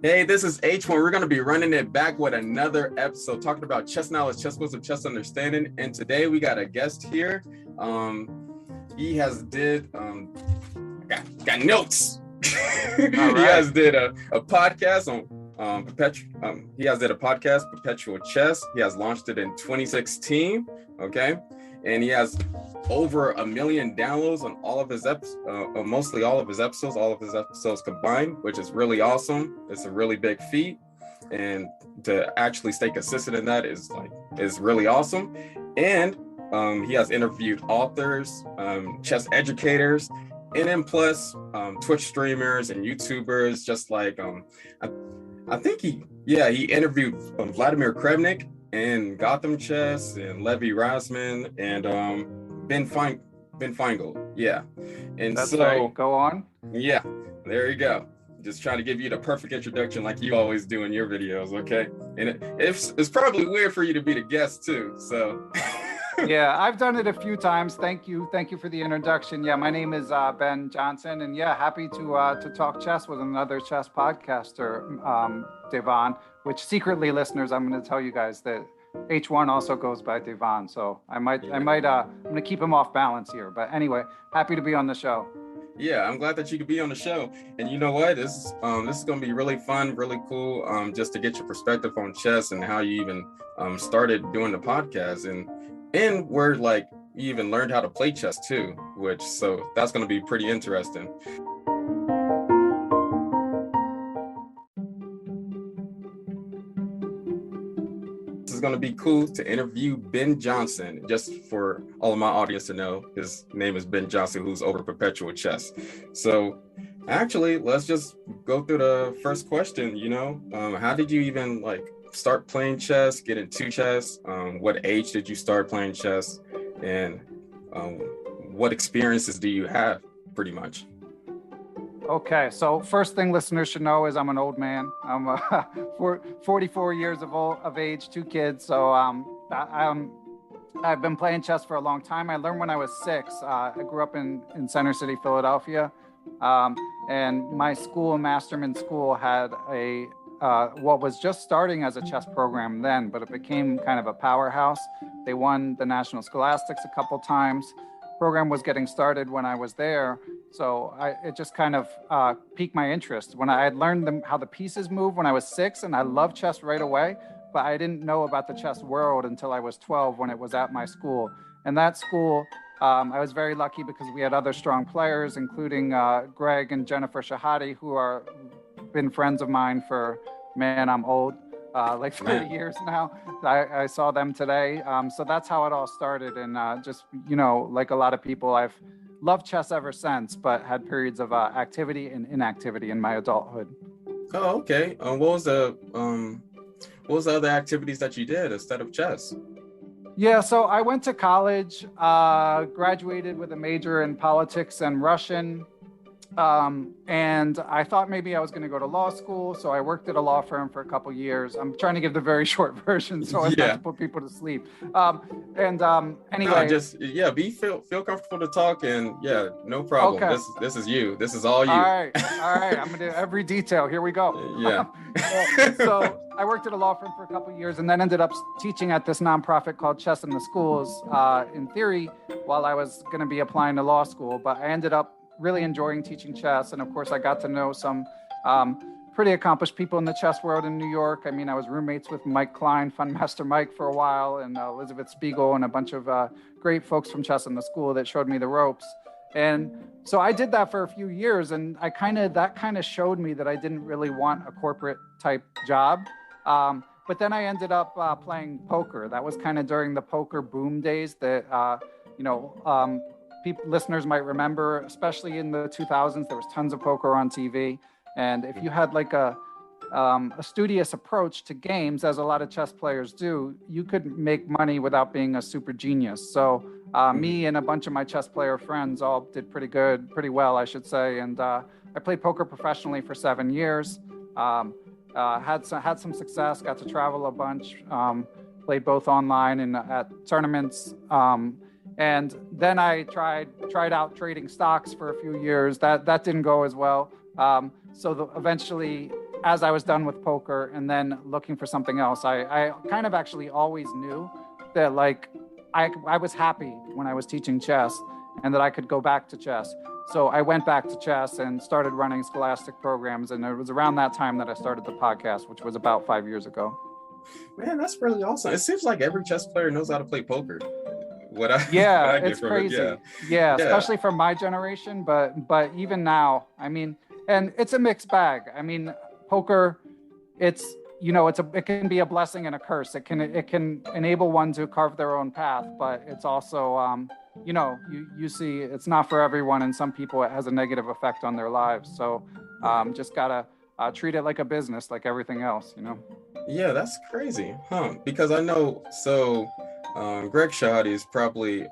Hey, this is H1. We're going to be running it back with another episode talking about chess knowledge, chess wisdom, chess understanding. And today we got a guest here. He has did got notes. He has did a podcast on Perpetual. He has did a podcast, Perpetual Chess. He has launched it in 2016. Okay, and he has over 1 million downloads on all of his mostly all of his episodes combined, which is really awesome. It's a really big feat, and to actually stay consistent in that is really awesome. And he has interviewed authors, chess educators, and then plus Twitch streamers and YouTubers, just like I think he interviewed Vladimir Krebnik and Gotham Chess and Levi Rasman and Ben Feingold. Yeah. And that's so right. Go on. Yeah, there you go. Just trying to give you the perfect introduction like you always do in your videos, okay? And it's probably weird for you to be the guest too, so. Yeah, I've done it a few times. Thank you for the introduction. Yeah, my name is Ben Johnson, and yeah, happy to talk chess with another chess podcaster, Devon. Which secretly, listeners, I'm going to tell you guys that H1 also goes by Devon, so I'm gonna keep him off balance here. But anyway, happy to be on the show. Yeah, I'm glad that you could be on the show. And you know what? This is going to be really fun, really cool, just to get your perspective on chess and how you even started doing the podcast and where you even learned how to play chess too, so that's going to be pretty interesting. Going to be cool to interview Ben Johnson. Just for all of my audience to know, his name is Ben Johnson, who's over Perpetual Chess. So actually, let's just go through the first question. How did you even start playing chess, get into chess? What age did you start playing chess? And what experiences do you have, pretty much? Okay, so first thing listeners should know is I'm an old man. I'm 44 years of age, 2 kids. So I've been playing chess for a long time. I learned when I was 6. I grew up in Center City, Philadelphia. And my school, Masterman School, had what was just starting as a chess program then, but it became kind of a powerhouse. They won the National Scholastics a couple times. Program was getting started when I was there. So it just kind of piqued my interest. When I had learned how the pieces move when I was 6, and I loved chess right away, but I didn't know about the chess world until I was 12 when it was at my school. And that school, I was very lucky because we had other strong players, including Greg and Jennifer Shahadi, who are been friends of mine for, man, I'm old, 30 years now. I saw them today. So that's how it all started. And just, like a lot of people, I've loved chess ever since, but had periods of activity and inactivity in my adulthood. Oh, okay. What was the other activities that you did instead of chess? Yeah, so I went to college, graduated with a major in politics and Russian. And I thought maybe I was going to go to law school. So I worked at a law firm for a couple years. I'm trying to give the very short version so as not to put people to sleep. Anyway, feel comfortable to talk, and no problem. Okay. This is you. This is all you. All right. I'm going to do every detail. Here we go. Yeah. So I worked at a law firm for a couple years and then ended up teaching at this nonprofit called Chess in the Schools, in theory, while I was going to be applying to law school. But I ended up really enjoying teaching chess. And of course, I got to know some pretty accomplished people in the chess world in New York. I mean, I was roommates with Mike Klein, Funmaster Mike, for a while, and Elizabeth Spiegel, and a bunch of great folks from Chess in the School that showed me the ropes. And so I did that for a few years, and that kind of showed me that I didn't really want a corporate type job. But then I ended up playing poker. That was kind of during the poker boom days that, listeners might remember, especially in the 2000s, there was tons of poker on TV. And if you had a studious approach to games, as a lot of chess players do, you could make money without being a super genius. So me and a bunch of my chess player friends all did pretty well, I should say. And I played poker professionally for 7 years. Had some success, got to travel a bunch, played both online and at tournaments. And then I tried out trading stocks for a few years. That didn't go as well. So eventually as I was done with poker and then looking for something else, I kind of actually always knew that like I was happy when I was teaching chess and that I could go back to chess. So I went back to chess and started running scholastic programs. And it was around that time that I started the podcast, which was about 5 years ago. Man, that's really awesome. It seems like every chess player knows how to play poker. What I get It's from crazy. it. Yeah, especially from my generation, but even now, I mean, and it's a mixed bag. I mean, poker, it's it can be a blessing and a curse. It can enable one to carve their own path, but it's also you see it's not for everyone, and some people it has a negative effect on their lives. So just gotta treat it like a business, like everything else. Yeah, that's crazy, huh? Because I know Greg Shahadi is probably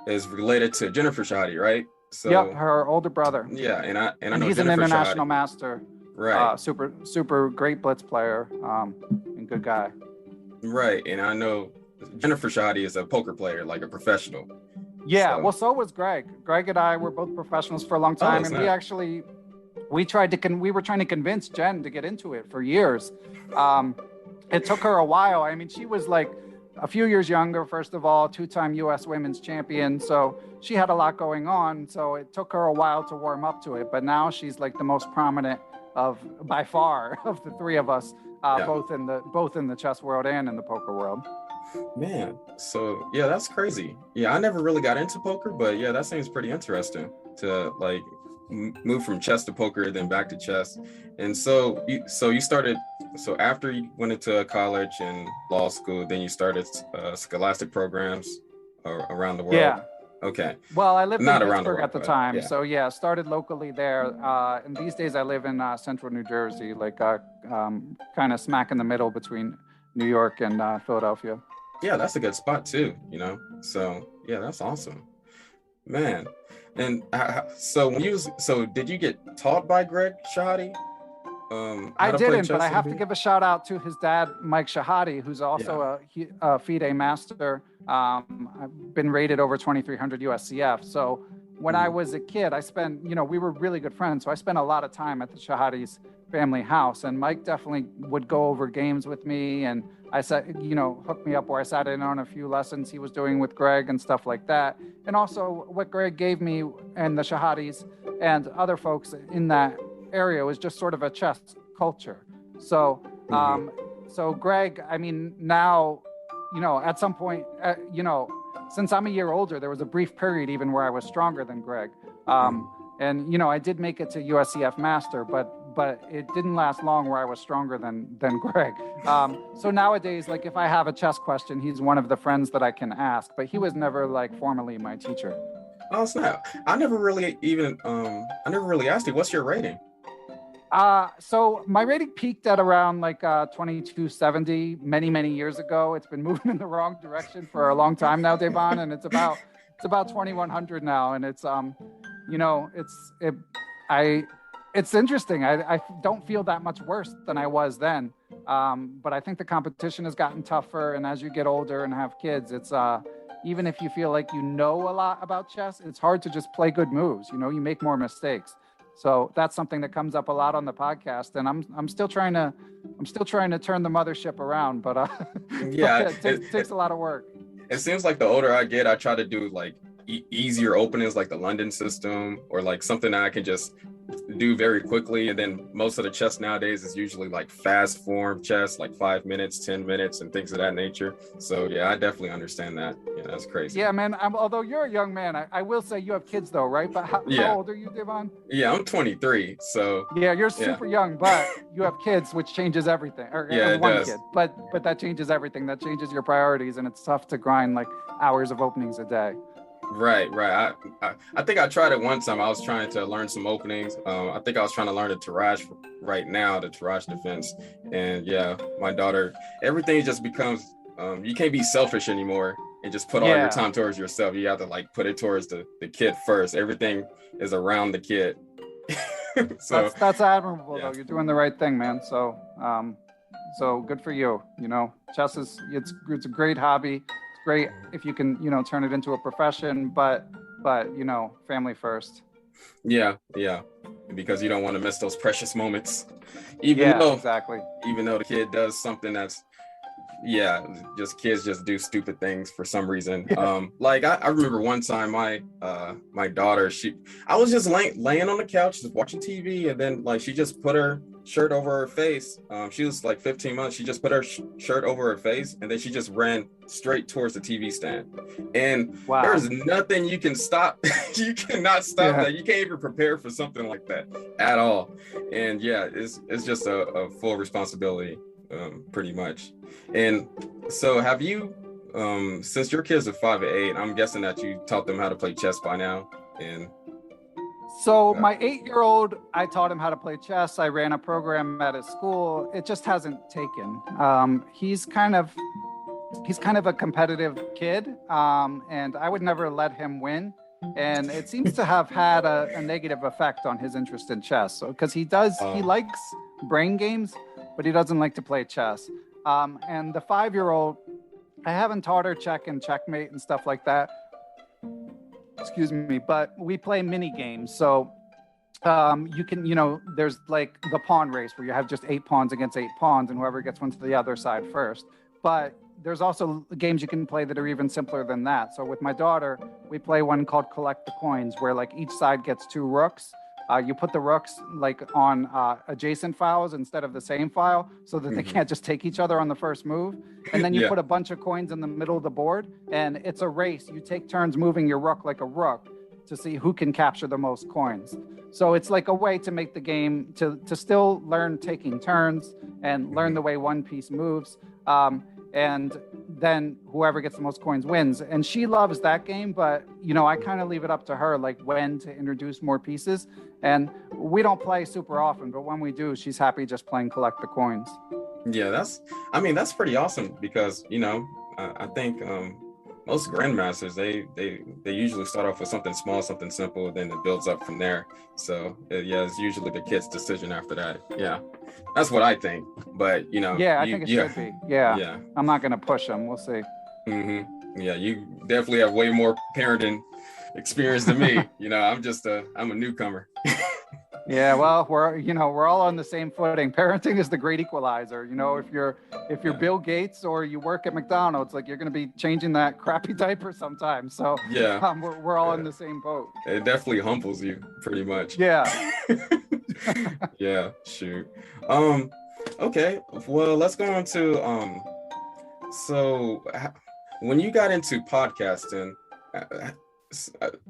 is related to Jennifer Shahadi, right? So yep, her older brother. Yeah, and I know he's Jennifer an international Shahadi. master. Right. Super great blitz player, and good guy. Right, and I know Jennifer Shahadi is a poker player, like a professional. Yeah, well, so was Greg. Greg and I were both professionals for a long time, and we were trying to convince Jen to get into it for years. It took her a while. I mean, she was like a few years younger, first of all, 2-time U.S. women's champion. So she had a lot going on. So it took her a while to warm up to it. But now she's like the most prominent by far of the three of us, both in the chess world and in the poker world. Man, so yeah, that's crazy. Yeah, I never really got into poker, but yeah, that seems pretty interesting to like move from chess to poker, then back to chess. And so you started. So after you went into college and law school, then you started scholastic programs around the world. Yeah. Okay. Well, I lived Not in around the Pittsburgh world, at the but, time, yeah. so yeah, started locally there. And these days I live in central New Jersey, like kind of smack in the middle between New York and Philadelphia. Yeah, that's a good spot too. So yeah, that's awesome, man. And so did you get taught by Greg Shahadi? I didn't, but I have to give a shout out to his dad, Mike Shahadi, who's also a FIDE master. I've been rated over 2,300 USCF. So when I was a kid, I spent, we were really good friends. So I spent a lot of time at the Shahadi's family house, and Mike definitely would go over games with me. And I said, hooked me up where I sat in on a few lessons he was doing with Greg and stuff like that. And also what Greg gave me and the Shahadis and other folks in that area was just sort of a chess culture. So, so Greg, I mean, now, at some point, since I'm a year older, there was a brief period even where I was stronger than Greg. And, I did make it to USCF master, but it didn't last long where I was stronger than Greg. So nowadays, like if I have a chess question, he's one of the friends that I can ask, but he was never like formally my teacher. Oh, snap. I never really asked you, what's your rating? So my rating peaked at around like 2270 many years ago. It's been moving in the wrong direction for a long time now, Devon, and it's about 2100 now, and it's it's interesting. I don't feel that much worse than I was then, but I think the competition has gotten tougher, and as you get older and have kids, it's even if you feel like you know a lot about chess, it's hard to just play good moves. You make more mistakes. So that's something that comes up a lot on the podcast, and I'm still trying to turn the mothership around, but yeah, it takes a lot of work. It seems like the older I get, I try to do like easier openings, like the London system, or like something that I can just do very quickly. And then most of the chess nowadays is usually like fast form chess, like 5 minutes, 10 minutes, and things of that nature. So yeah, I definitely understand that. Yeah, that's crazy. Yeah, man. Although you're a young man, I will say you have kids though, right? But how old are you, Devon? Yeah, I'm 23. So yeah, you're super young, but you have kids, which changes everything. Or one kid, but that changes everything. That changes your priorities, and it's tough to grind like hours of openings a day. Right. I think I tried it one time. I was trying to learn some openings. I think I was trying to learn the Tarrasch right now, the Tarrasch defense. And yeah, my daughter, everything just becomes, you can't be selfish anymore and just put all your time towards yourself. You have to like put it towards the kid first. Everything is around the kid. So that's admirable though. You're doing the right thing, man. So, so good for you. Chess it's a great hobby. Great if you can turn it into a profession, but family first. Yeah because you don't want to miss those precious moments, Exactly. even though the kid does something that's, yeah, just kids just do stupid things for some reason. Like I remember one time my daughter, I was just laying on the couch just watching TV, and then like she just put her shirt over her face. She was like 15 months. She just put her shirt over her face, and then she just ran straight towards the TV stand. And Wow. there's nothing you can stop. You cannot stop that. You can't even prepare for something like that at all. And yeah, it's just a full responsibility, pretty much. And so have you, since your kids are 5 and 8, I'm guessing that you taught them how to play chess by now. And so my 8-year-old, I taught him how to play chess. I ran a program at his school. It just hasn't taken. He's kind of a competitive kid, and I would never let him win. And it seems to have had a negative effect on his interest in chess. So because he likes brain games, but he doesn't like to play chess. And the 5-year-old, I haven't taught her check and checkmate and stuff like that. Excuse me, but we play mini games. So you can, there's like the pawn race where you have just 8 pawns against 8 pawns, and whoever gets one to the other side first. But there's also games you can play that are even simpler than that. So with my daughter, we play one called Collect the Coins, where like each side gets 2 rooks. You put the rooks like on adjacent files instead of the same file, so that they can't just take each other on the first move. And then you put a bunch of coins in the middle of the board, and it's a race. You take turns moving your rook like a rook to see who can capture the most coins. So it's like a way to make the game to still learn taking turns and learn the way one piece moves. And then whoever gets the most coins wins. And she loves that game, but I kind of leave it up to her, like when to introduce more pieces. And we don't play super often, but when we do, she's happy just playing Collect the Coins. Yeah, that's pretty awesome, because I think most grandmasters, they usually start off with something small, something simple, then it builds up from there. So it's usually the kid's decision after that. Yeah, that's what I think. But I think it should be. Yeah, I'm not gonna push them. We'll see. Yeah, you definitely have way more parenting experience than me. I'm a newcomer. Yeah, well, we're all on the same footing. Parenting is the great equalizer. If you're Bill Gates or you work at McDonald's, like you're going to be changing that crappy diaper sometime. So we're all in the same boat. It definitely humbles you pretty much. Yeah. Yeah, shoot. Okay, well, let's go on to so when you got into podcasting,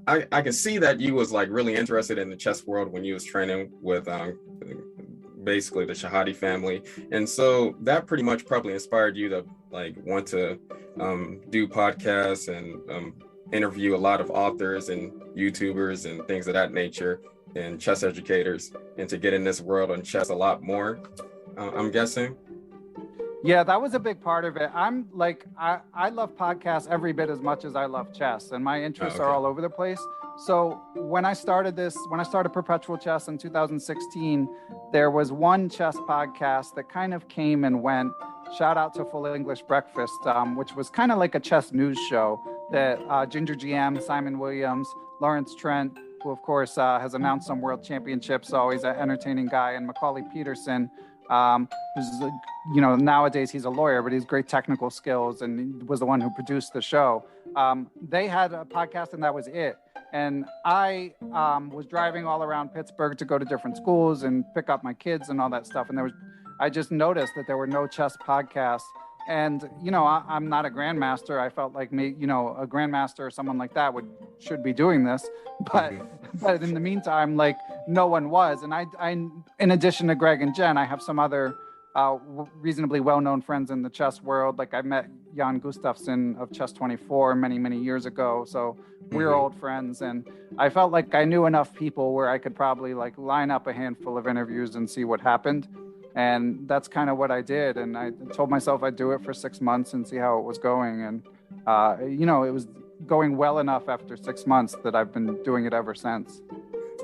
I can see that you was like really interested in the chess world when you was training with basically the Shahadi family, and so that pretty much probably inspired you to like want to do podcasts and interview a lot of authors and YouTubers and things of that nature and chess educators, and to get in this world on chess a lot more, I'm guessing. Yeah, that was a big part of it. I'm like, I love podcasts every bit as much as I love chess, and my interests are all over the place. So when I started Perpetual Chess in 2016, there was one chess podcast that kind of came and went. Shout out to Full English Breakfast, which was kind of like a chess news show that Ginger GM, Simon Williams, Lawrence Trent, who of course has announced some world championships, always an entertaining guy, and Macaulay Peterson, who's, nowadays he's a lawyer, but he's great technical skills and was the one who produced the show. They had a podcast, and that was it. And I was driving all around Pittsburgh to go to different schools and pick up my kids and all that stuff. And I just noticed that there were no chess podcasts. And, I'm not a grandmaster. I felt like me, a grandmaster or someone like that should be doing this. But in the meantime, like no one was. And I, in addition to Greg and Jen, I have some other reasonably well-known friends in the chess world. Like I met Jan Gustafsson of Chess 24 many, many years ago. So we're old friends. And I felt like I knew enough people where I could probably like line up a handful of interviews and see what happened. And that's kind of what I did. And I told myself I'd do it for 6 months and see how it was going. And, it was going well enough after 6 months that I've been doing it ever since.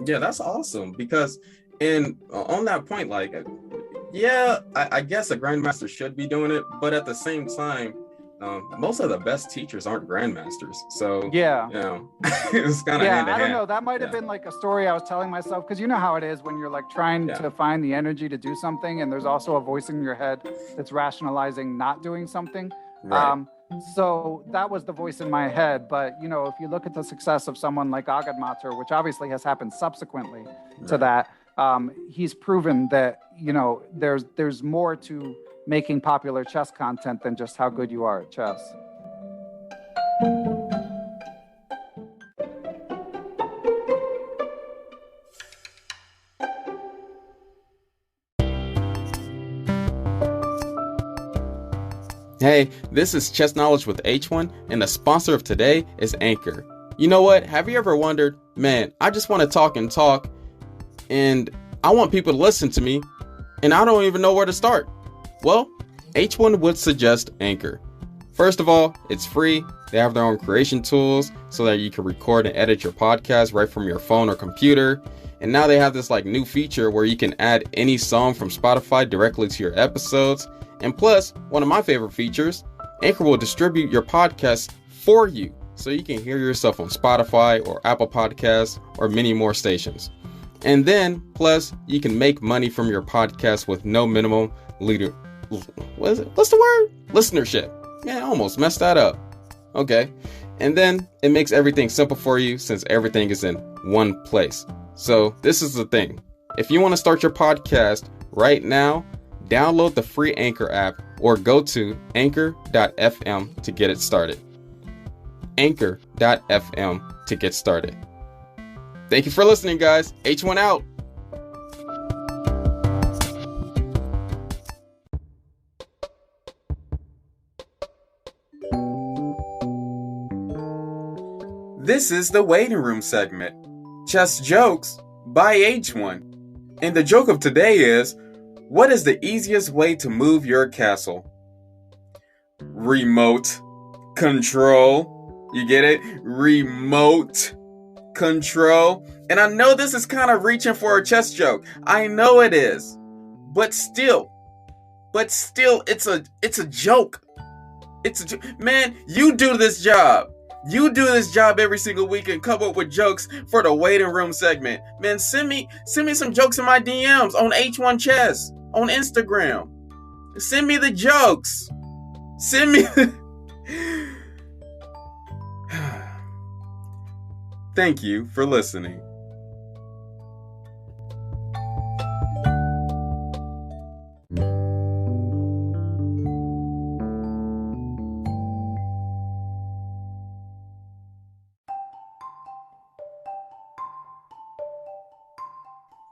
Yeah, that's awesome. Because on that point, like, I guess a grandmaster should be doing it. But at the same time, most of the best teachers aren't grandmasters. So Yeah. it's kind of hand in I don't hand. know. That might have been like a story I was telling myself, because you know how it is when you're like trying to find the energy to do something, and there's also a voice in your head that's rationalizing not doing something. Right. So that was the voice in my head. But if you look at the success of someone like Agad Mater, which obviously has happened subsequently to that, he's proven that there's more to making popular chess content than just how good you are at chess. Hey, this is Chess Knowledge with H1, and the sponsor of today is Anchor. You know what? Have you ever wondered, man, I just want to talk, and I want people to listen to me, and I don't even know where to start? Well, H1 would suggest Anchor. First of all, it's free. They have their own creation tools so that you can record and edit your podcast right from your phone or computer. And now they have this new feature where you can add any song from Spotify directly to your episodes. And plus, one of my favorite features, Anchor will distribute your podcast for you so you can hear yourself on Spotify or Apple Podcasts or many more stations. And then, plus, you can make money from your podcast with no minimum listenership. Man, I almost messed that up. Okay. And then it makes everything simple for you since everything is in one place. So this is the thing. If you want to start your podcast right now, download the free Anchor app or go to anchor.fm to get it started. Anchor.fm to get started. Thank you for listening, guys. H1 out. This is the waiting room segment. Chess jokes by H1. And the joke of today is, what is the easiest way to move your castle? Remote control. You get it? Remote control. And I know this is kind of reaching for a chess joke. I know it is. But still, it's a joke. Man, you do this job. You do this job every single week and come up with jokes for the waiting room segment. Man, send me some jokes in my DMs on H1 Chess on Instagram. Send me the jokes. Send me. Thank you for listening.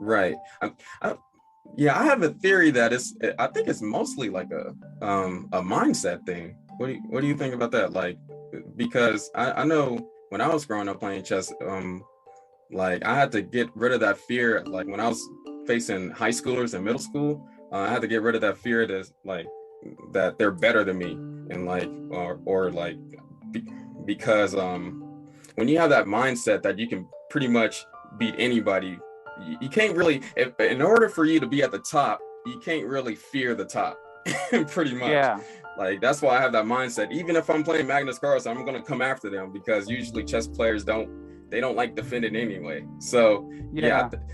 Right. I have a theory that I think it's mostly like a mindset thing. What do you think about that? Because I know when I was growing up playing chess, I had to get rid of that fear. Like when I was facing high schoolers in middle school, I had to get rid of that fear that they're better than me, and because when you have that mindset that you can pretty much beat anybody. You can't really, in order for you to be at the top, you can't really fear the top, pretty much. Yeah. That's why I have that mindset. Even if I'm playing Magnus Carlsen, I'm going to come after them because usually chess players don't like defending anyway. So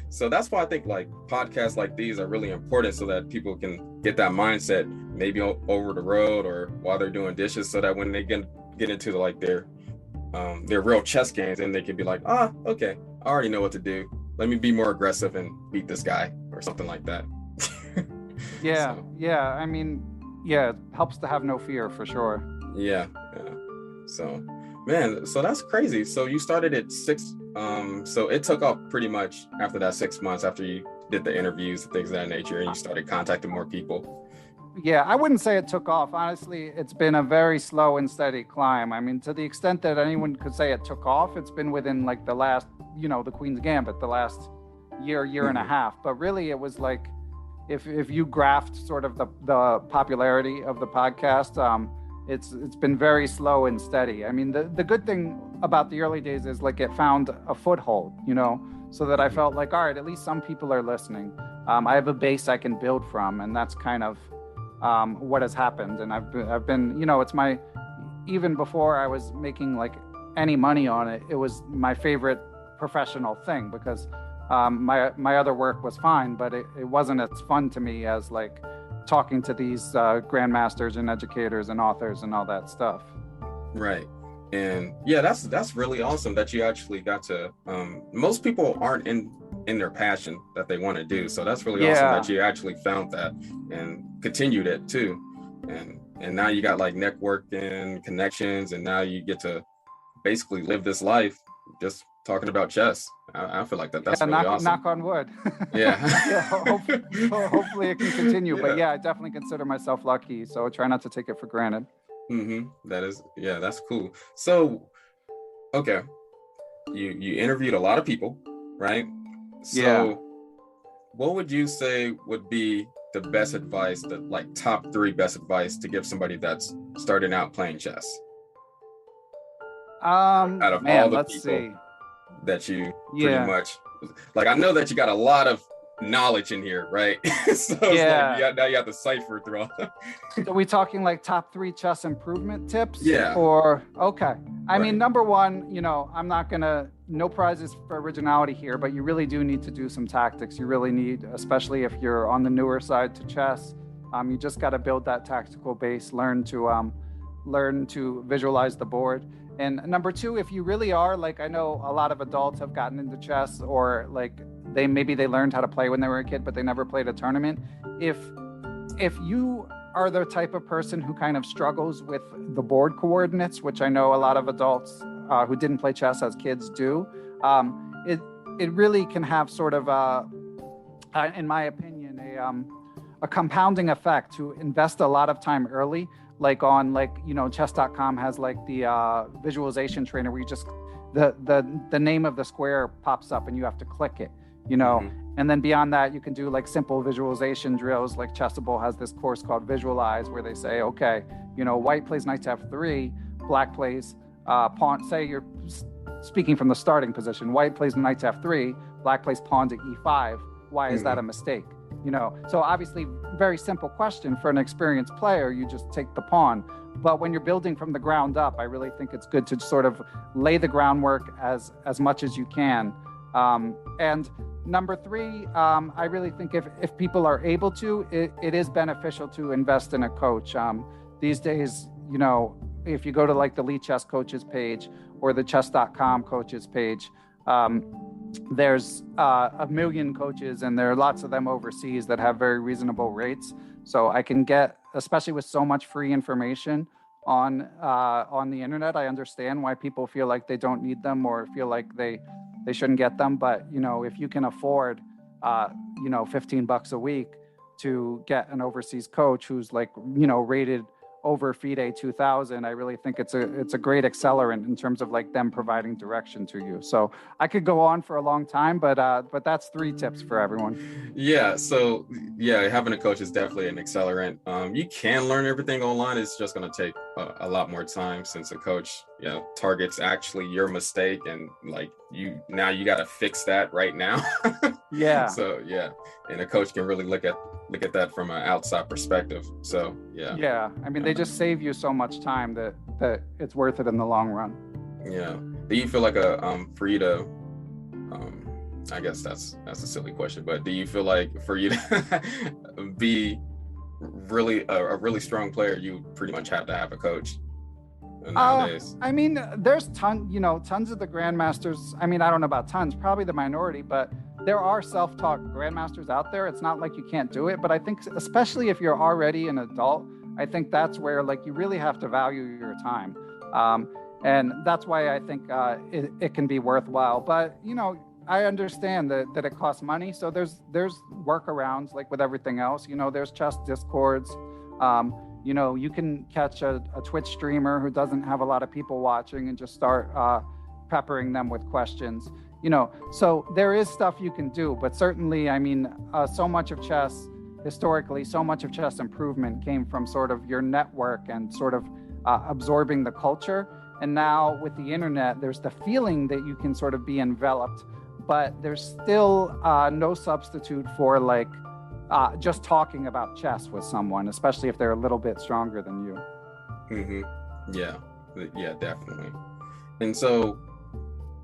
so that's why I think podcasts like these are really important so that people can get that mindset maybe over the road or while they're doing dishes, so that when they get into their real chess games, and they can be like, okay, I already know what to do. Let me be more aggressive and beat this guy or something like that. I mean, it helps to have no fear for sure. Yeah. So, man, so that's crazy. So you started at 6. So it took off pretty much after that 6 months after you did the interviews and things of that nature, and you started contacting more people. Yeah, I wouldn't say it took off. Honestly, it's been a very slow and steady climb. I mean, to the extent that anyone could say it took off, it's been within the last, the Queen's Gambit, the last year and a half. But really, it was if you graphed sort of the popularity of the podcast, it's been very slow and steady. I mean, the good thing about the early days is it found a foothold, so that I felt all right, at least some people are listening. I have a base I can build from, and that's kind of what has happened. And I've been, it's even before I was making like any money on it, it was my favorite professional thing, because my other work was fine, but it wasn't as fun to me as like talking to these grandmasters and educators and authors and all that stuff. Right. And yeah, that's really awesome that you actually got to, most people aren't in their passion that they want to do. So that's really awesome that you actually found that and continued it too. And now you got like networking connections, and now you get to basically live this life just talking about chess. I feel like that's really awesome. Knock on wood. Yeah. Hopefully it can continue. Yeah. But yeah, I definitely consider myself lucky. So I try not to take it for granted. That's cool. So, okay, you interviewed a lot of people, right? So what would you say would be the best advice, the like top 3 best advice to give somebody that's starting out playing chess? Out of all the people that you pretty much, like, I know that you got a lot of knowledge in here, right? So it's like, now you have to cipher through all that. So we talking like top 3 chess improvement tips? Yeah. Or okay. I mean, number 1, I'm not gonna, no prizes for originality here, but you really do need to do some tactics. You really need, especially if you're on the newer side to chess, you just got to build that tactical base, learn to visualize the board. And number 2, if you really are, like, I know a lot of adults have gotten into chess, or like they learned how to play when they were a kid, but they never played a tournament. If you are the type of person who kind of struggles with the board coordinates, which I know a lot of adults who didn't play chess as kids do, it really can have sort of, in my opinion, a compounding effect to invest a lot of time early. Like on chess.com has like the visualization trainer where you just the name of the square pops up and you have to click it, and then beyond that you can do like simple visualization drills. Like Chessable has this course called Visualize, where they say, okay, white plays knight to f3, black plays pawn. Say you're speaking from the starting position, white plays knight to f3, black plays pawn to e5. Why is that a mistake? So obviously, very simple question for an experienced player. You just take the pawn. But when you're building from the ground up, I really think it's good to sort of lay the groundwork as much as you can. And number 3, I really think if people are able to, it is beneficial to invest in a coach. These days, if you go to like the Lead Chess Coaches page or the chess.com coaches page, there's a million coaches, and there are lots of them overseas that have very reasonable rates. So I can get, especially with so much free information on the internet, I understand why people feel like they don't need them or feel like they shouldn't get them. But if you can afford $15 a week to get an overseas coach who's like rated over FIDE 2000, I really think it's a great accelerant in terms of like them providing direction to you. So I could go on for a long time, but that's 3 tips for everyone. Yeah. So yeah, having a coach is definitely an accelerant. You can learn everything online. It's just going to take a lot more time, since a coach targets actually your mistake, and like you got to fix that right now. Yeah. So yeah, and a coach can really look at that from an outside perspective. So yeah. I mean, they just save you so much time that it's worth it in the long run. Yeah. Do you feel like for you to I guess that's a silly question, but do you feel like for you to be really a really strong player, you pretty much have to have a coach nowadays? I mean, there's tons of the grandmasters. I mean, I don't know about tons, probably the minority, but there are self-taught grandmasters out there. It's not like you can't do it, but I think especially if you're already an adult, I think that's where like you really have to value your time. And that's why I think it can be worthwhile. But, I understand that it costs money. So there's workarounds, like with everything else. There's chess discords. You can catch a Twitch streamer who doesn't have a lot of people watching and just start peppering them with questions. So there is stuff you can do, but certainly, I mean, so much of chess improvement came from sort of your network and sort of absorbing the culture. And now with the internet, there's the feeling that you can sort of be enveloped, but there's still no substitute for like just talking about chess with someone, especially if they're a little bit stronger than you. Yeah, definitely. And so,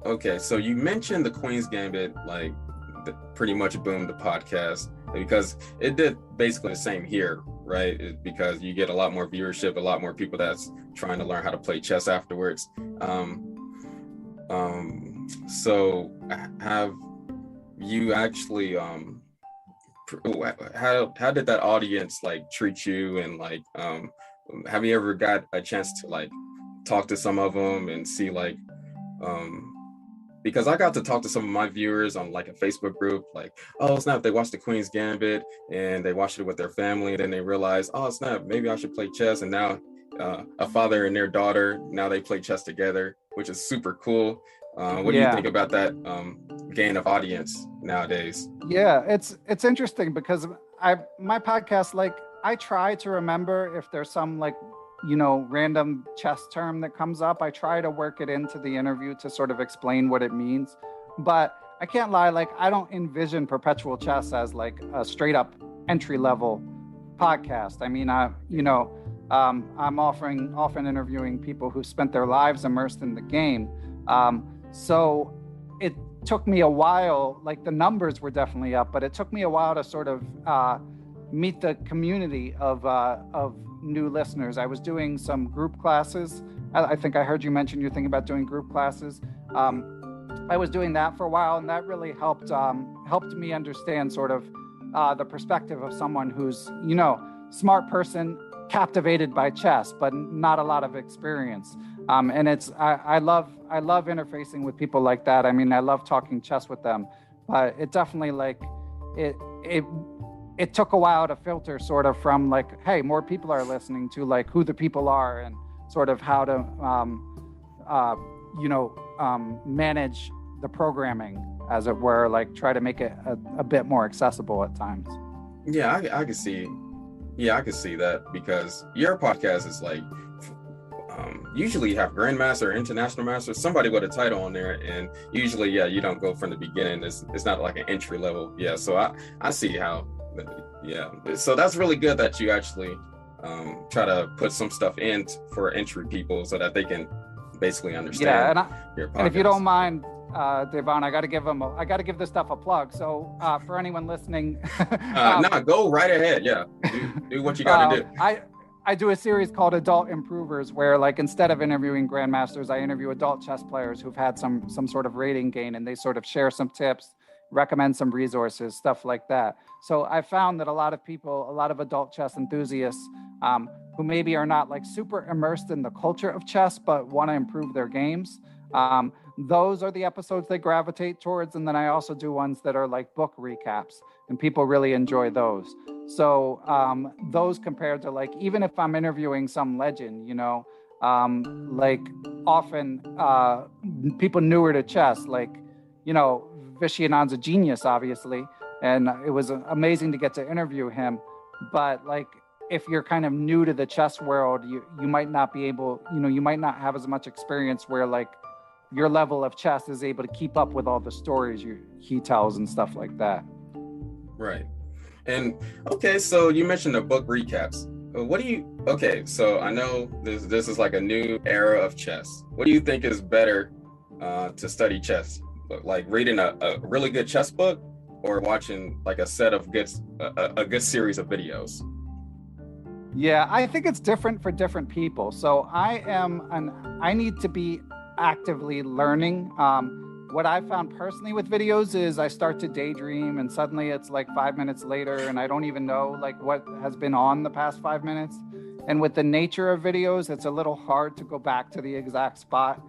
okay, so you mentioned the Queen's Gambit, like pretty much boomed the podcast, because it did basically the same here, right? Because you get a lot more viewership, a lot more people that's trying to learn how to play chess afterwards. So have you actually how did that audience like treat you, and like have you ever got a chance to like talk to some of them and see like because I got to talk to some of my viewers on like a Facebook group, like, oh snap, they watched the Queen's Gambit and they watched it with their family, and then they realized, oh snap, maybe I should play chess. And now a father and their daughter, now they play chess together, which is super cool. What do you think about that gain of audience nowadays? Yeah, it's interesting because my podcast, like, I try to remember if there's some like, you know, random chess term that comes up. I try to work it into the interview to sort of explain what it means. But I can't lie, like, I don't envision Perpetual Chess as like a straight up entry level podcast. I mean, I'm often interviewing people who spent their lives immersed in the game. So it took me a while, like the numbers were definitely up, but it took me a while to sort of meet the community of new listeners. I was doing some group classes. I think I heard you mention you're thinking about doing group classes. I was doing that for a while, and that really helped me understand sort of the perspective of someone who's, you know, smart person, captivated by chess, but not a lot of experience. And I love interfacing with people like that. I mean, I love talking chess with them, but it definitely like it took a while to filter sort of from like, hey, more people are listening, to like who the people are and sort of how to manage the programming, as it were, like try to make it a bit more accessible at times. Yeah, I can see. Yeah, I can see that, because your podcast is like, usually you have Grandmaster or International Master, somebody with a title on there, and usually, yeah, you don't go from the beginning. It's not like an entry level. Yeah, so I see how, yeah. So that's really good that you actually try to put some stuff in for entry people so that they can basically understand your podcast. And if you don't mind, Devon, I got to give this stuff a plug. So for anyone listening, go right ahead. Yeah, do what you got to do. I do a series called Adult Improvers, where like instead of interviewing grandmasters, I interview adult chess players who've had some sort of rating gain, and they sort of share some tips, recommend some resources, stuff like that. So I found that a lot of adult chess enthusiasts who maybe are not like super immersed in the culture of chess, but want to improve their games, those are the episodes they gravitate towards. And then I also do ones that are like book recaps, and people really enjoy those. So those compared to like, even if I'm interviewing some legend, you know, like often people newer to chess, like, you know, Vishy Anand's a genius, obviously. And it was amazing to get to interview him. But like, if you're kind of new to the chess world, you might not be able, you know, you might not have as much experience where like your level of chess is able to keep up with all the stories he tells and stuff like that. Right. And okay, so you mentioned the book recaps. Okay, so I know this is like a new era of chess. What do you think is better to study chess? Like reading a really good chess book, or watching like a set of a good series of videos? Yeah, I think it's different for different people. So I need to be actively learning. What I found personally with videos is I start to daydream, and suddenly it's like 5 minutes later and I don't even know like what has been on the past 5 minutes. And with the nature of videos, it's a little hard to go back to the exact spot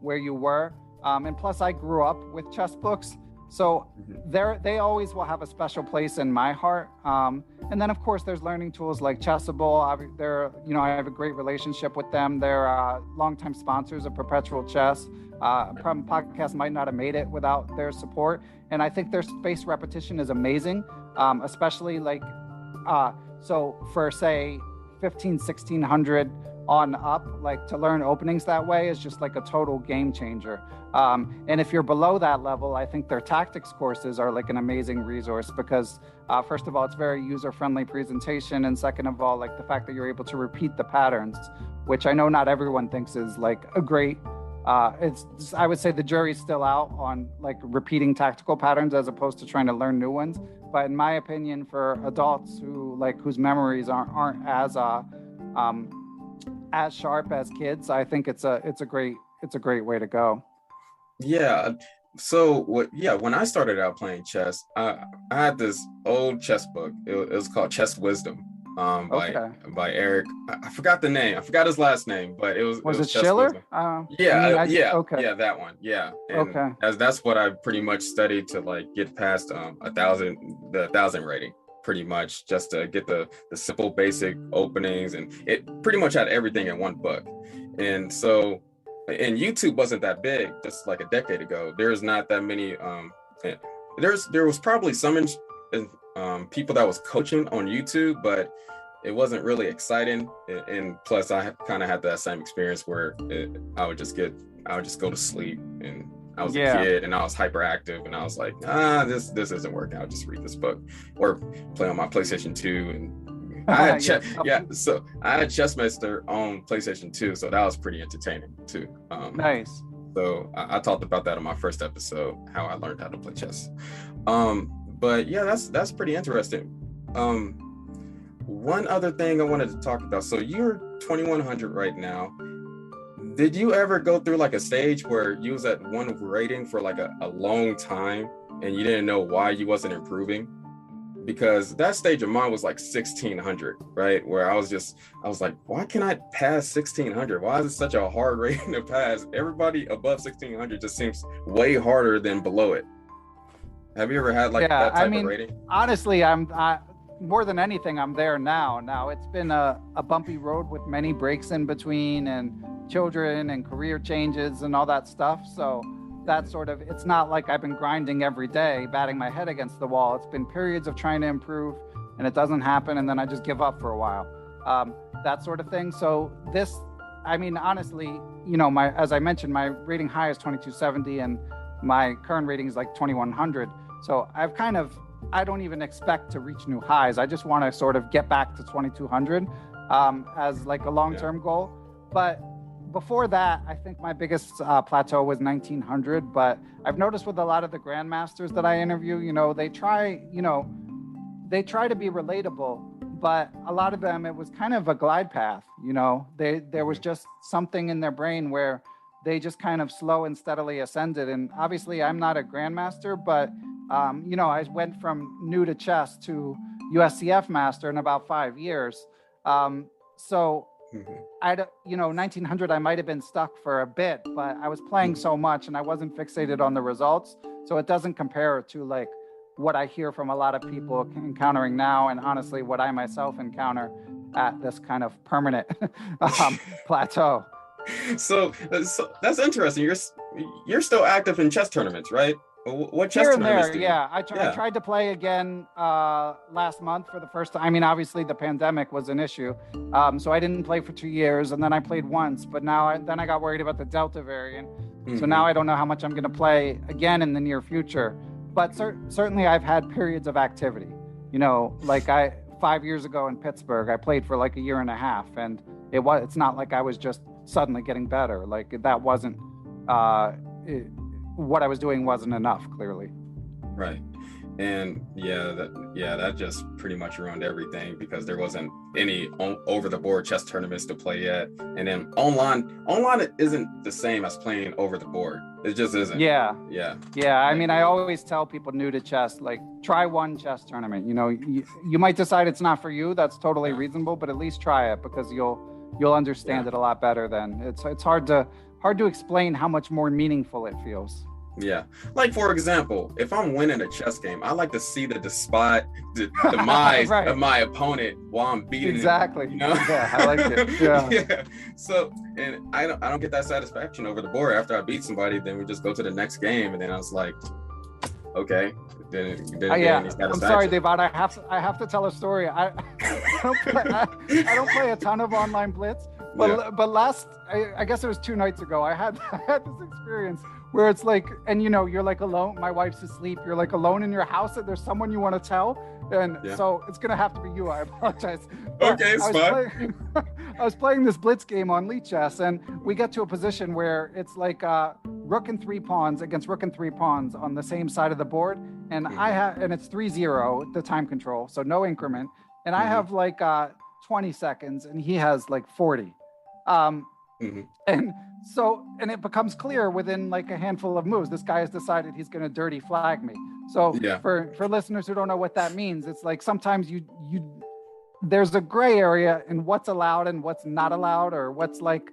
where you were. And plus I grew up with chess books, so they always will have a special place in my heart. And then of course there's learning tools like Chessable. I have a great relationship with them. They're longtime sponsors of Perpetual Chess. Podcast might not have made it without their support. And I think their spaced repetition is amazing, especially like, so for say 1600 on up, like to learn openings that way is just like a total game changer. And if you're below that level, I think their tactics courses are like an amazing resource because first of all, it's very user-friendly presentation. And second of all, like the fact that you're able to repeat the patterns, which I know not everyone thinks is like a great, I would say the jury's still out on like repeating tactical patterns as opposed to trying to learn new ones. But in my opinion, for adults who like whose memories aren't as sharp as kids, I think it's a great way to go. Yeah. So when I started out playing chess, I had this old chess book. It was called Chess Wisdom, by Eric. I forgot the name. I forgot his last name, but it was Chess Schiller? Yeah, okay. Yeah, that one. Yeah. And that's what I pretty much studied to like get past the 1,000 rating, pretty much just to get the simple basic openings, and it pretty much had everything in one book. And so, and YouTube wasn't that big just like a decade ago. There's not that many there was probably some people that was coaching on YouTube, but it wasn't really exciting. And plus I kind of had that same experience where I would just go to sleep, and I was a kid and I was hyperactive and I was like, this isn't working. I'll just read this book or play on my PlayStation 2. And I had so I had Chessmaster on PlayStation 2, so that was pretty entertaining too. Nice. So I talked about that in my first episode, how I learned how to play chess. But yeah, that's pretty interesting. One other thing I wanted to talk about. So you're 2100 right now. Did you ever go through like a stage where you was at one rating for like a long time and you didn't know why you wasn't improving? Because that stage of mine was like 1600, right? Where I was like, why can't I pass 1600? Why is it such a hard rating to pass? Everybody above 1600 just seems way harder than below it. Have you ever had like that type of rating? Honestly, more than anything, I'm there now. Now it's been a bumpy road with many breaks in between and children and career changes and all that stuff. So that sort of, it's not like I've been grinding every day, batting my head against the wall. It's been periods of trying to improve and it doesn't happen. And then I just give up for a while, that sort of thing. So this, I mean, honestly, you know, as I mentioned, my rating high is 2270 and my current rating is like 2100. So I don't even expect to reach new highs. I just want to sort of get back to 2200 as like a long-term goal. But before that, I think my biggest plateau was 1900. But I've noticed with a lot of the grandmasters that I interview, you know, they try to be relatable, but a lot of them, it was kind of a glide path. You know, there was just something in their brain where they just kind of slow and steadily ascended. And obviously I'm not a grandmaster, but you know, I went from new to chess to USCF master in about 5 years. So 1900, I might have been stuck for a bit, but I was playing so much and I wasn't fixated on the results. So it doesn't compare to like what I hear from a lot of people encountering now. And honestly, what I myself encounter at this kind of permanent plateau. So that's interesting. You're still active in chess tournaments, right? What chess tournaments do you? I tried to play again last month for the first time. I mean, obviously the pandemic was an issue, so I didn't play for 2 years, and then I played once. But now I got worried about the Delta variant, so now I don't know how much I'm going to play again in the near future. But certainly I've had periods of activity. You know, like 5 years ago in Pittsburgh, I played for like a year and a half, and it's not like I was just suddenly getting better. Like that wasn't what I was doing wasn't enough, clearly. Right. And that just pretty much ruined everything because there wasn't any over the board chess tournaments to play yet. And then online it isn't the same as playing over the board. It just isn't. Yeah. I mean, I always tell people new to chess, like try one chess tournament. You know, you might decide it's not for you. That's totally reasonable, but at least try it because you'll understand it a lot better then. It's hard to explain how much more meaningful it feels. Yeah. Like, for example, if I'm winning a chess game, I like to see the demise right. of my opponent while I'm beating exactly. him. You know? Yeah, I like it. Yeah. So, and I don't get that satisfaction over the board after I beat somebody. Then we just go to the next game, and then I was like, okay. Then I'm sorry, Devon. I have to tell a story. I don't play a ton of online Blitz, I guess it was 2 nights ago, I had I had this experience where it's like, and you're like alone. My wife's asleep. You're like alone in your house, and there's someone you want to tell, and so it's gonna have to be you. I apologize. But Okay, it's fine. I was playing this blitz game on Lead Chess, and we get to a position where it's like rook and 3 pawns against rook and 3 pawns on the same side of the board, and and it's 3-0 the time control, so no increment, and I have like 20 seconds, and he has like 40. And it becomes clear within like a handful of moves, this guy has decided he's going to dirty flag me. So for listeners who don't know what that means, it's like sometimes you there's a gray area in what's allowed and what's not allowed, or what's like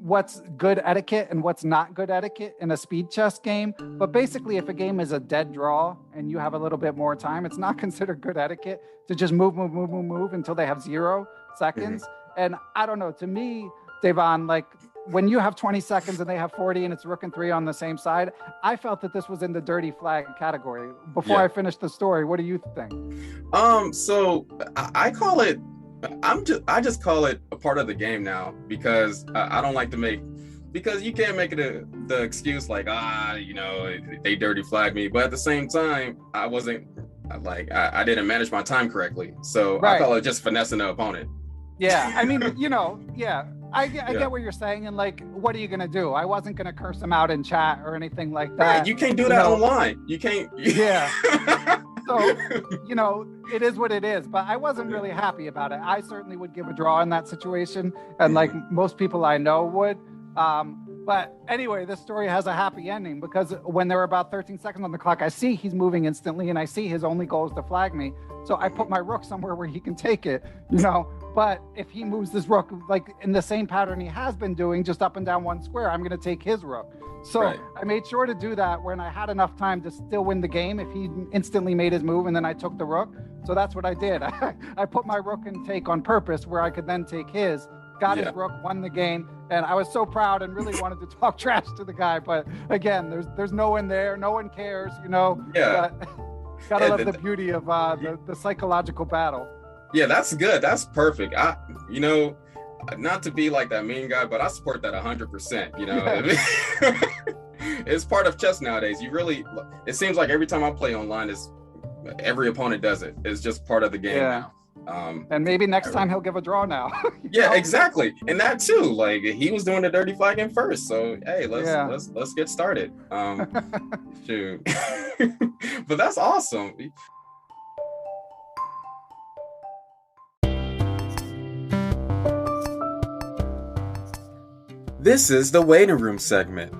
what's good etiquette and what's not good etiquette in a speed chess game. But basically, if a game is a dead draw and you have a little bit more time, it's not considered good etiquette to just move until they have 0 seconds. And I don't know, to me, Devon, like when you have 20 seconds and they have 40 and it's rook and 3 on the same side, I felt that this was in the dirty flag category. Before I finish the story, what do you think? So I call it, I just call it a part of the game now, because I don't like to because you can't make it the excuse like, they dirty flagged me. But at the same time, I wasn't like, I didn't manage my time correctly. So I call it just finessing the opponent. Yeah, I mean, I get what you're saying, and like, what are you gonna do? I wasn't gonna curse him out in chat or anything like that. Right, you can't do that online. You can't. Yeah. So, it is what it is. But I wasn't really happy about it. I certainly would give a draw in that situation, and like most people I know would. But anyway, this story has a happy ending, because when there were about 13 seconds on the clock, I see he's moving instantly, and I see his only goal is to flag me. So I put my rook somewhere where he can take it, But if he moves this rook like in the same pattern he has been doing, just up and down one square, I'm going to take his rook. So I made sure to do that when I had enough time to still win the game if he instantly made his move and then I took the rook. So that's what I did. I put my rook in take on purpose where I could then take his, got his rook, won the game. And I was so proud and really wanted to talk trash to the guy. But again, there's no one there. No one cares, Yeah. But, gotta love the beauty of the psychological battle. Yeah, that's good. That's perfect. Not to be like that mean guy, but I support that 100%. It's part of chess nowadays. It seems like every time I play online, every opponent does it. It's just part of the game now. And maybe next time he'll give a draw now. Yeah, exactly. And that too, like he was doing the dirty flagging first. So hey, let's get started. Shoot. But that's awesome. This is the waiting room segment.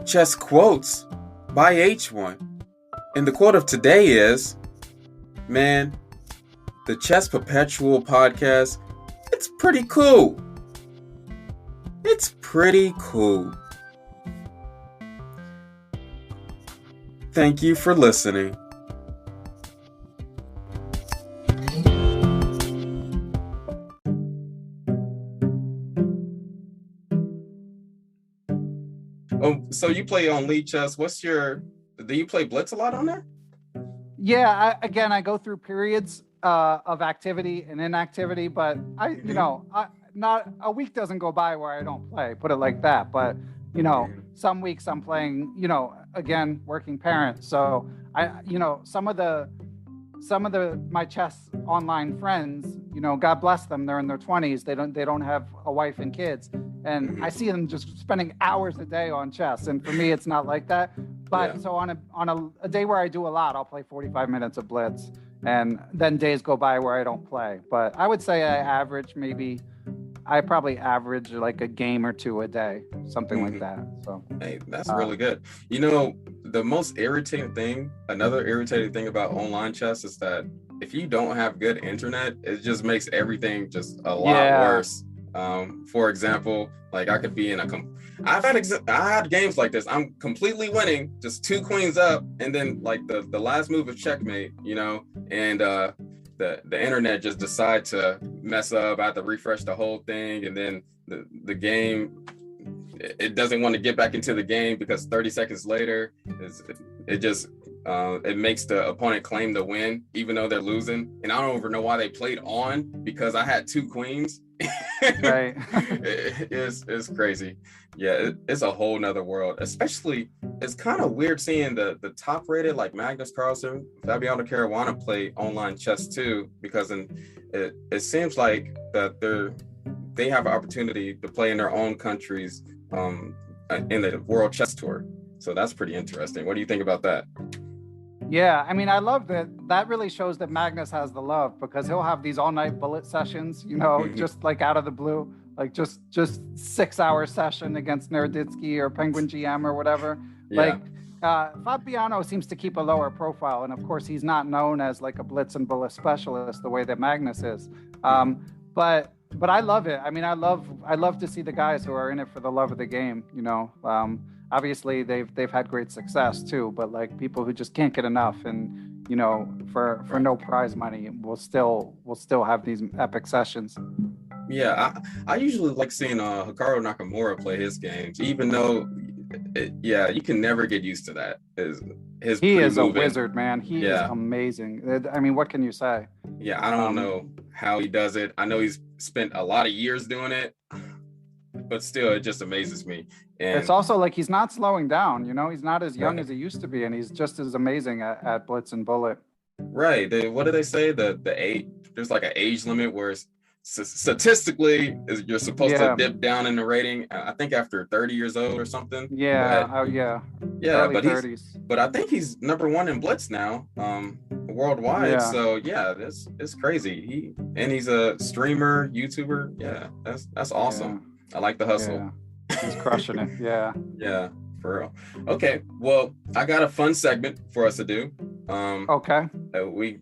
Chess quotes by H1. And the quote of today is, man, the Chess Perpetual podcast, it's pretty cool. It's pretty cool. Thank you for listening. So you play on Lead Chess. Do you play Blitz a lot on there? Yeah, I go through periods of activity and inactivity, but not a week doesn't go by where I don't play, put it like that. But, some weeks I'm playing, again, working parent. So some of my chess online friends, God bless them, they're in their 20s. They don't have a wife and kids. And I see them just spending hours a day on chess. And for me, it's not like that. But so on a day where I do a lot, I'll play 45 minutes of Blitz. And then days go by where I don't play. But I would say I probably average like a game or two a day, something like that. So hey, that's really good. The most another irritating thing about online chess is that if you don't have good internet, it just makes everything just a lot worse. For example, like I could be in I had games like this. I'm completely winning, just 2 queens up, and then like the last move of checkmate, and the internet just decide to mess up. I have to refresh the whole thing, and then the game, it doesn't want to get back into the game because 30 seconds later it just It makes the opponent claim the win, even though they're losing. And I don't even know why they played on, because I had 2 queens. Right. It's crazy. Yeah, it's a whole nother world. Especially, it's kind of weird seeing the top rated like Magnus Carlsen, Fabiano Caruana play online chess too, because it seems like that they have an opportunity to play in their own countries in the World Chess Tour. So that's pretty interesting. What do you think about that? Yeah, I mean, I love that. That really shows that Magnus has the love, because he'll have these all-night bullet sessions, just like out of the blue, like just 6-hour session against Naroditsky or Penguin GM or whatever. Yeah. Like Fabiano seems to keep a lower profile, and of course he's not known as like a blitz and bullet specialist the way that Magnus is. But I love it. I mean, I love to see the guys who are in it for the love of the game. Obviously they've had great success too, but like people who just can't get enough, and for no prize money, we'll still have these epic sessions. Yeah, I usually like seeing Hikaru Nakamura play his games, even though you can never get used to that. He is a wizard, man. He is amazing. I mean, what can you say? Yeah, I don't know how he does it. I know he's spent a lot of years doing it, but still, it just amazes me. And it's also like he's not slowing down. He's not as young as he used to be, and he's just as amazing at blitz and bullet. Right. What do they say? The age, there's like an age limit where statistically you're supposed to dip down in the rating. I think after 30 years old or something. Yeah. Early but 30s. But I think he's #1 in blitz now, worldwide. Yeah. So it's crazy. He's a streamer, YouTuber. Yeah, that's awesome. Yeah. I like the hustle. Yeah. He's crushing it. Yeah. Yeah, for real. Okay, well, I got a fun segment for us to do. Okay. We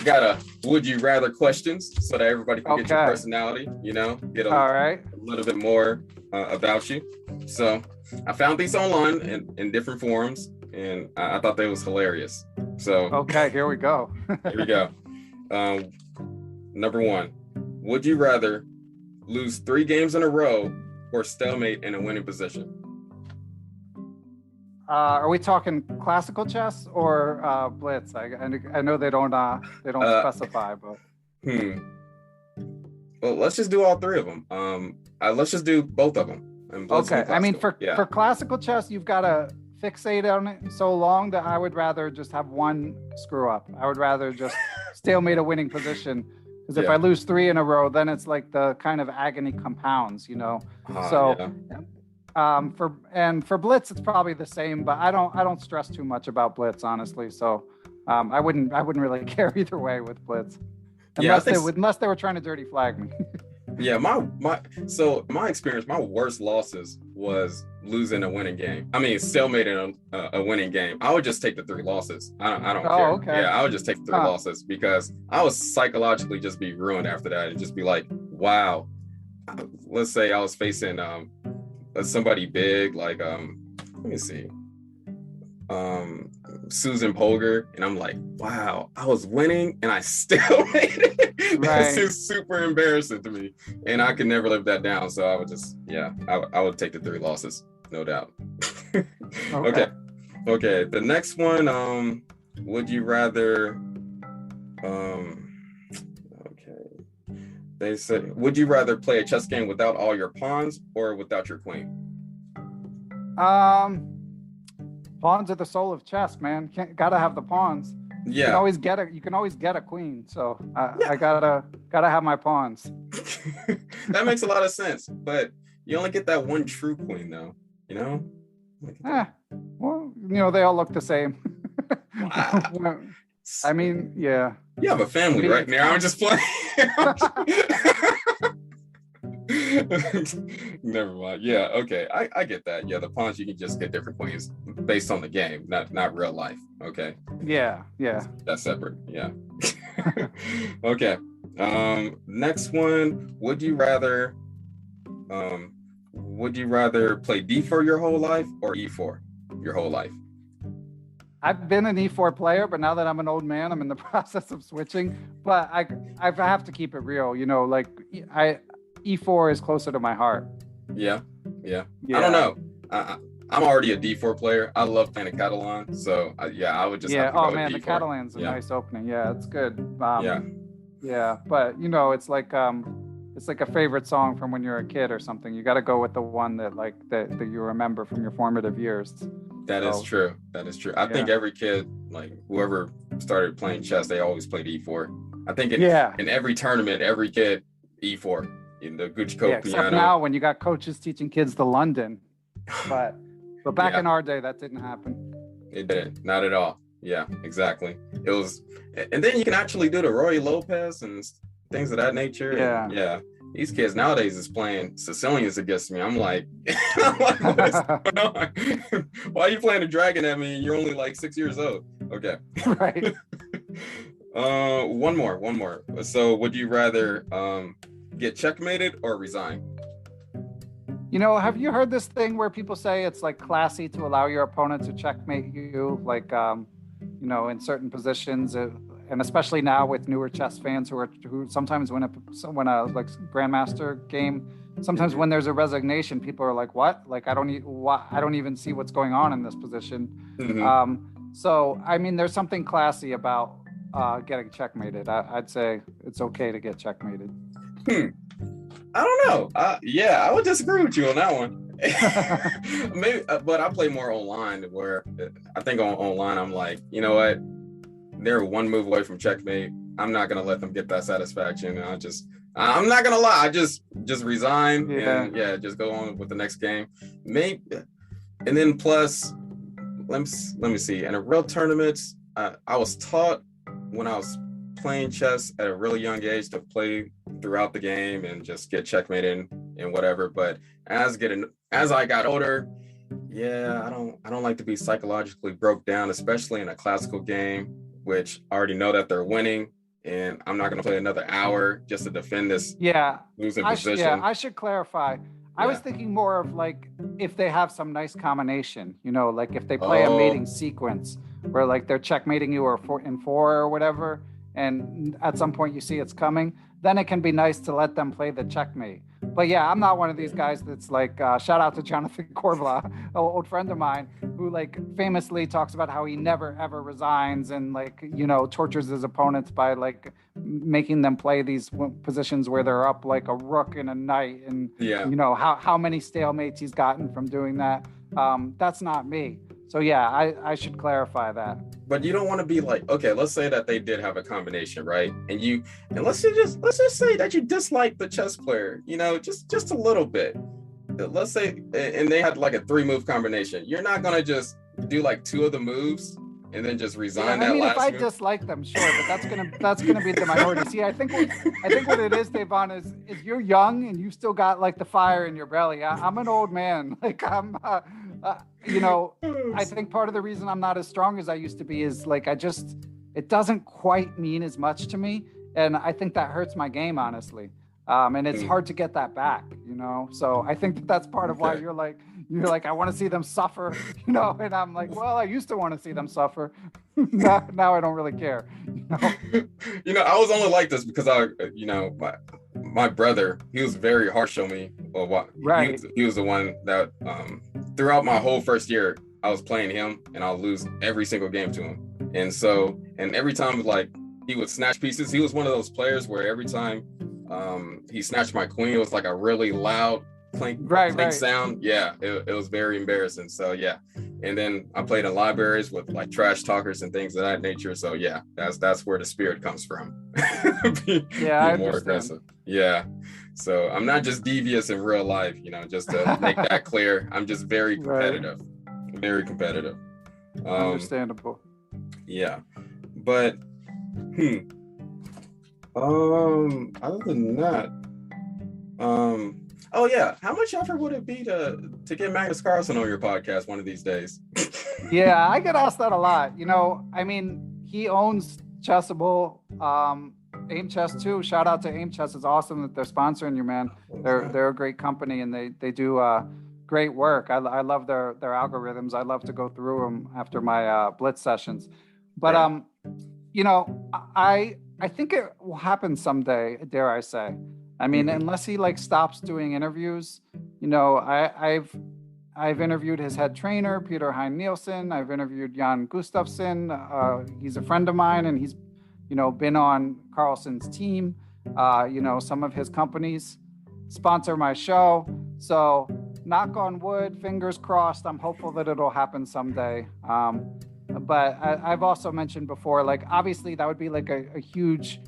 got a would you rather questions so that everybody can get your personality, get a little bit more about you. So I found these online in different forums, and I thought they was hilarious. So okay, here we go. Here we go. Number 1, would you rather lose 3 games in a row or stalemate in a winning position? Are we talking classical chess or blitz? I know they don't specify, but. Well, let's just do all 3 of them. Let's just do both of them. Okay. I mean, for classical chess, you've got to fixate on it so long that I would rather just have one screw up. I would rather just stalemate a winning position. Because if I lose 3 in a row, then it's like the kind of agony compounds, For blitz, it's probably the same, but I don't stress too much about blitz, honestly. So I wouldn't really care either way with blitz, unless they were trying to dirty flag me. Yeah, my experience, my worst losses was losing a winning game. I mean, stalemating a winning game. I would just take the 3 losses. I don't care. Okay. Yeah, I would just take the 3 losses, because I would psychologically just be ruined after that, and just be like, wow. Let's say I was facing somebody big, like let me see, Susan Polgar, and I'm like, wow, I was winning and I still made it. That's just super embarrassing to me, and I could never live that down. So I would just I would take the 3 losses, no doubt. Okay, the next one, would you rather they said, would you rather play a chess game without all your pawns or without your queen? Pawns are the soul of chess, man. Gotta have the pawns. Yeah. You can always get a queen. So I gotta have my pawns. That makes a lot of sense. But you only get that one true queen, though. Well, they all look the same. Wow. I mean, yeah. You have a family right now. I'm just playing. Never mind. Yeah, okay. I get that. Yeah, the pawns, you can just get different queens based on the game, not real life. Okay. Yeah. That's separate. Yeah. Okay. Next one. Would you rather play D4 your whole life or E4 your whole life? I've been an E4 player, but now that I'm an old man, I'm in the process of switching. But I have to keep it real, like E4 is closer to my heart. Yeah. I don't know. I'm already a D4 player. I love playing a Catalan, so I would just have to go with man, D4. the Catalan's a nice opening. Yeah, it's good. Yeah, but it's like a favorite song from when you're a kid or something. You got to go with the one that you remember from your formative years. That is true. I think every kid, like whoever started playing chess, they always played E4. I think in every tournament, every kid E4 in the Gucci piano. Except now when you got coaches teaching kids the London, but back in our day that didn't happen. It didn't, not at all. Yeah, exactly. It was, and then you can actually do the Roy Lopez and things of that nature. Yeah. And these kids nowadays is playing Sicilians against me. I'm like, what's going on? Why are you playing a dragon at me? You're only like 6 years old. Okay. Right. One more. So would you rather get checkmated or resign? Have you heard this thing where people say it's like classy to allow your opponent to checkmate you, like, in certain positions, and especially now with newer chess fans who sometimes win a like grandmaster game, sometimes when there's a resignation, people are like, what? Like, I don't even see what's going on in this position. Mm-hmm. So, I mean, there's something classy about getting checkmated. I'd say it's okay to get checkmated. I don't know. I would disagree with you on that one. Maybe, but I play more online, where I think online I'm like, you know what? They're one move away from checkmate. I'm not gonna let them get that satisfaction. And I'm not gonna lie. I just resign and just go on with the next game. Maybe, and then plus, let me see. In a real tournaments, I was taught when I was playing chess at a really young age to play throughout the game and just get checkmated and whatever. But as I got older, I don't like to be psychologically broke down, especially in a classical game, which I already know that they're winning, and I'm not going to play another hour just to defend this losing position. I should clarify. I was thinking more of like if they have some nice combination, like if they play a mating sequence where like they're checkmating you or 4-4 or whatever, and at some point you see it's coming, then it can be nice to let them play the checkmate. But I'm not one of these guys that's like, shout out to Jonathan Corbla, an old friend of mine, who like famously talks about how he never ever resigns and like, tortures his opponents by like making them play these positions where they're up like a rook and a knight, and how many stalemates he's gotten from doing that. That's not me. So I should clarify that. But you don't want to be like, okay, let's say that they did have a combination, right? And let's just say that you dislike the chess player, just a little bit. Let's say, and they had like a 3-move combination. You're not gonna just do like 2 of the moves and then just resign that last move. If I dislike them, sure, but that's gonna be the minority. See, I think what it is, Devon, is you're young and you still got like the fire in your belly. I'm an old man. Like I'm. I think part of the reason I'm not as strong as I used to be is like it doesn't quite mean as much to me, and I think that hurts my game, honestly. And it's hard to get that back, So I think that's part of why you're like I want to see them suffer, and I'm like, well, I used to want to see them suffer. now I don't really care. I was only like this because my brother, he was very harsh on me. Right. He was the one that throughout my whole first year, I was playing him and I'll lose every single game to him. And every time like he would snatch pieces, he was one of those players where every time he snatched my queen, it was like a really loud clink sound. It was very embarrassing. So and then I played in libraries with like trash talkers and things of that nature. So that's where the spirit comes from. be more aggressive. So I'm not just devious in real life, just to make that clear. I'm just very competitive. Very competitive. Understandable. But other than that, how much effort would it be to get Magnus Carlsen on your podcast one of these days? I get asked that a lot. I mean, he owns Chessable, Aim Chess too. Shout out to Aim Chess. It's awesome that they're sponsoring you, man. They're a great company and they do great work. I love their algorithms. I love to go through them after my blitz sessions. But I think it will happen someday, dare I say. I mean, unless he like stops doing interviews, I've interviewed his head trainer, Peter Hein Nielsen. I've interviewed Jan Gustafsson. He's a friend of mine, and he's, been on Carlson's team. Some of his companies sponsor my show. So knock on wood, fingers crossed. I'm hopeful that it'll happen someday. But I've also mentioned before, like, obviously that would be like a huge,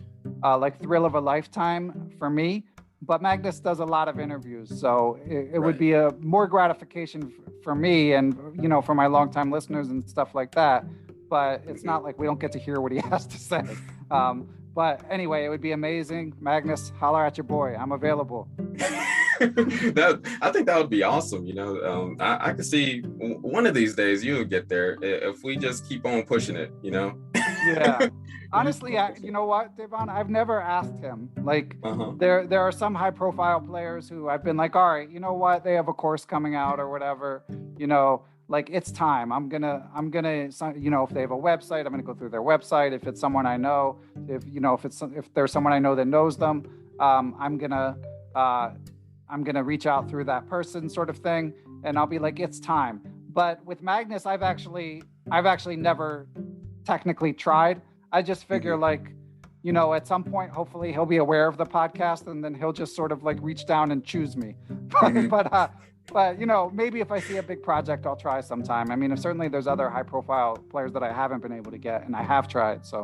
like, thrill of a lifetime for me. But Magnus does a lot of interviews, so it would be a more gratification for me and, for my longtime listeners and stuff like that. But it's not like we don't get to hear what he has to say. But anyway, it would be amazing. Magnus, holler at your boy. I'm available. I think that would be awesome. I could see one of these days you'll get there if we just keep on pushing it. Yeah. Honestly, you know what, Devon? I've never asked him. Like, there are some high-profile players who I've been like, all right, you know what? They have a course coming out or whatever. Like, it's time. I'm gonna, if they have a website, I'm gonna go through their website. If it's someone I know, if there's someone I know that knows them, I'm gonna reach out through that person, sort of thing, and I'll be like, it's time. But with Magnus, I've actually never technically tried. I just figure at some point, hopefully he'll be aware of the podcast and then he'll just sort of like reach down and choose me. But maybe if I see a big project, I'll try sometime. I mean, certainly there's other high profile players that I haven't been able to get, and I have tried. So,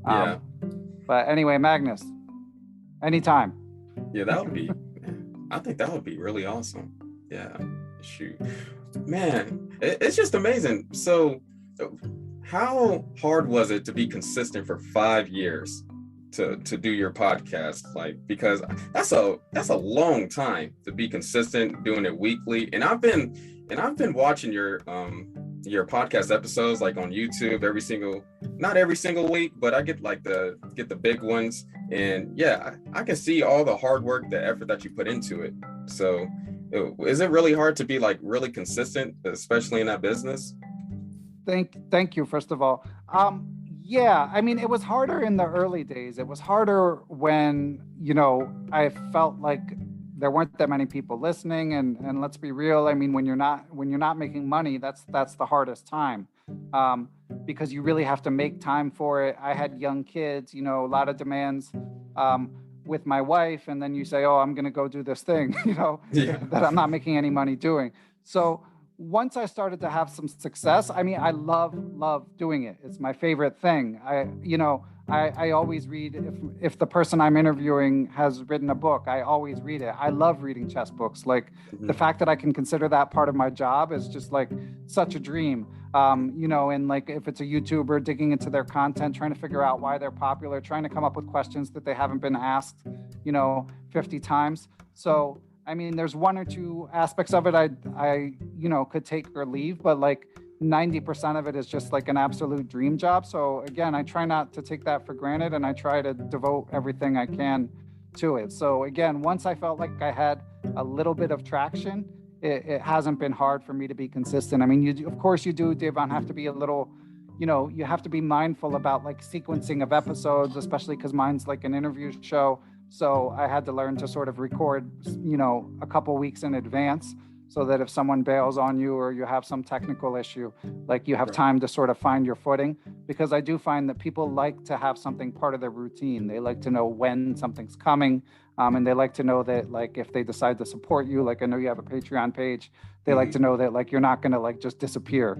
but anyway, Magnus, anytime. Yeah, I think that would be really awesome. Yeah, shoot, man, it's just amazing. So, how hard was it to be consistent for 5 years to do your podcast? Like, because that's a long time to be consistent doing it weekly. And I've been watching your podcast episodes like on YouTube not every single week, but I get the big ones. And yeah, I can see all the hard work, the effort that you put into it. So is it really hard to be like really consistent, especially in that business? Thank you, first of all. Yeah, I mean, it was harder in the early days. It was harder when, I felt like there weren't that many people listening. And let's be real. I mean, when you're not making money, that's the hardest time, because you really have to make time for it. I had young kids, a lot of demands with my wife. And then you say, oh, I'm going to go do this thing, that I'm not making any money doing. So once I started to have some success, I mean, I love doing it. It's my favorite thing. I always read, if the person I'm interviewing has written a book, I always read it. I love reading chess books. Like, the fact that I can consider that part of my job is just like such a dream. And like, if it's a YouTuber, digging into their content, trying to figure out why they're popular, trying to come up with questions that they haven't been asked, 50 times. So, I mean, there's one or two aspects of it I could take or leave, but like 90% of it is just like an absolute dream job. So again, I try not to take that for granted, and I try to devote everything I can to it. So again, once I felt like I had a little bit of traction, it hasn't been hard for me to be consistent. I mean, of course you do, Devon, have to be a little, you have to be mindful about like sequencing of episodes, especially because mine's like an interview show. So I had to learn to sort of record, a couple weeks in advance, so that if someone bails on you or you have some technical issue, like, you have time to sort of find your footing. Because I do find that people like to have something part of their routine. They like to know when something's coming. And they like to know that, like, if they decide to support you, like, I know you have a Patreon page, they like to know that, like, you're not going to like just disappear,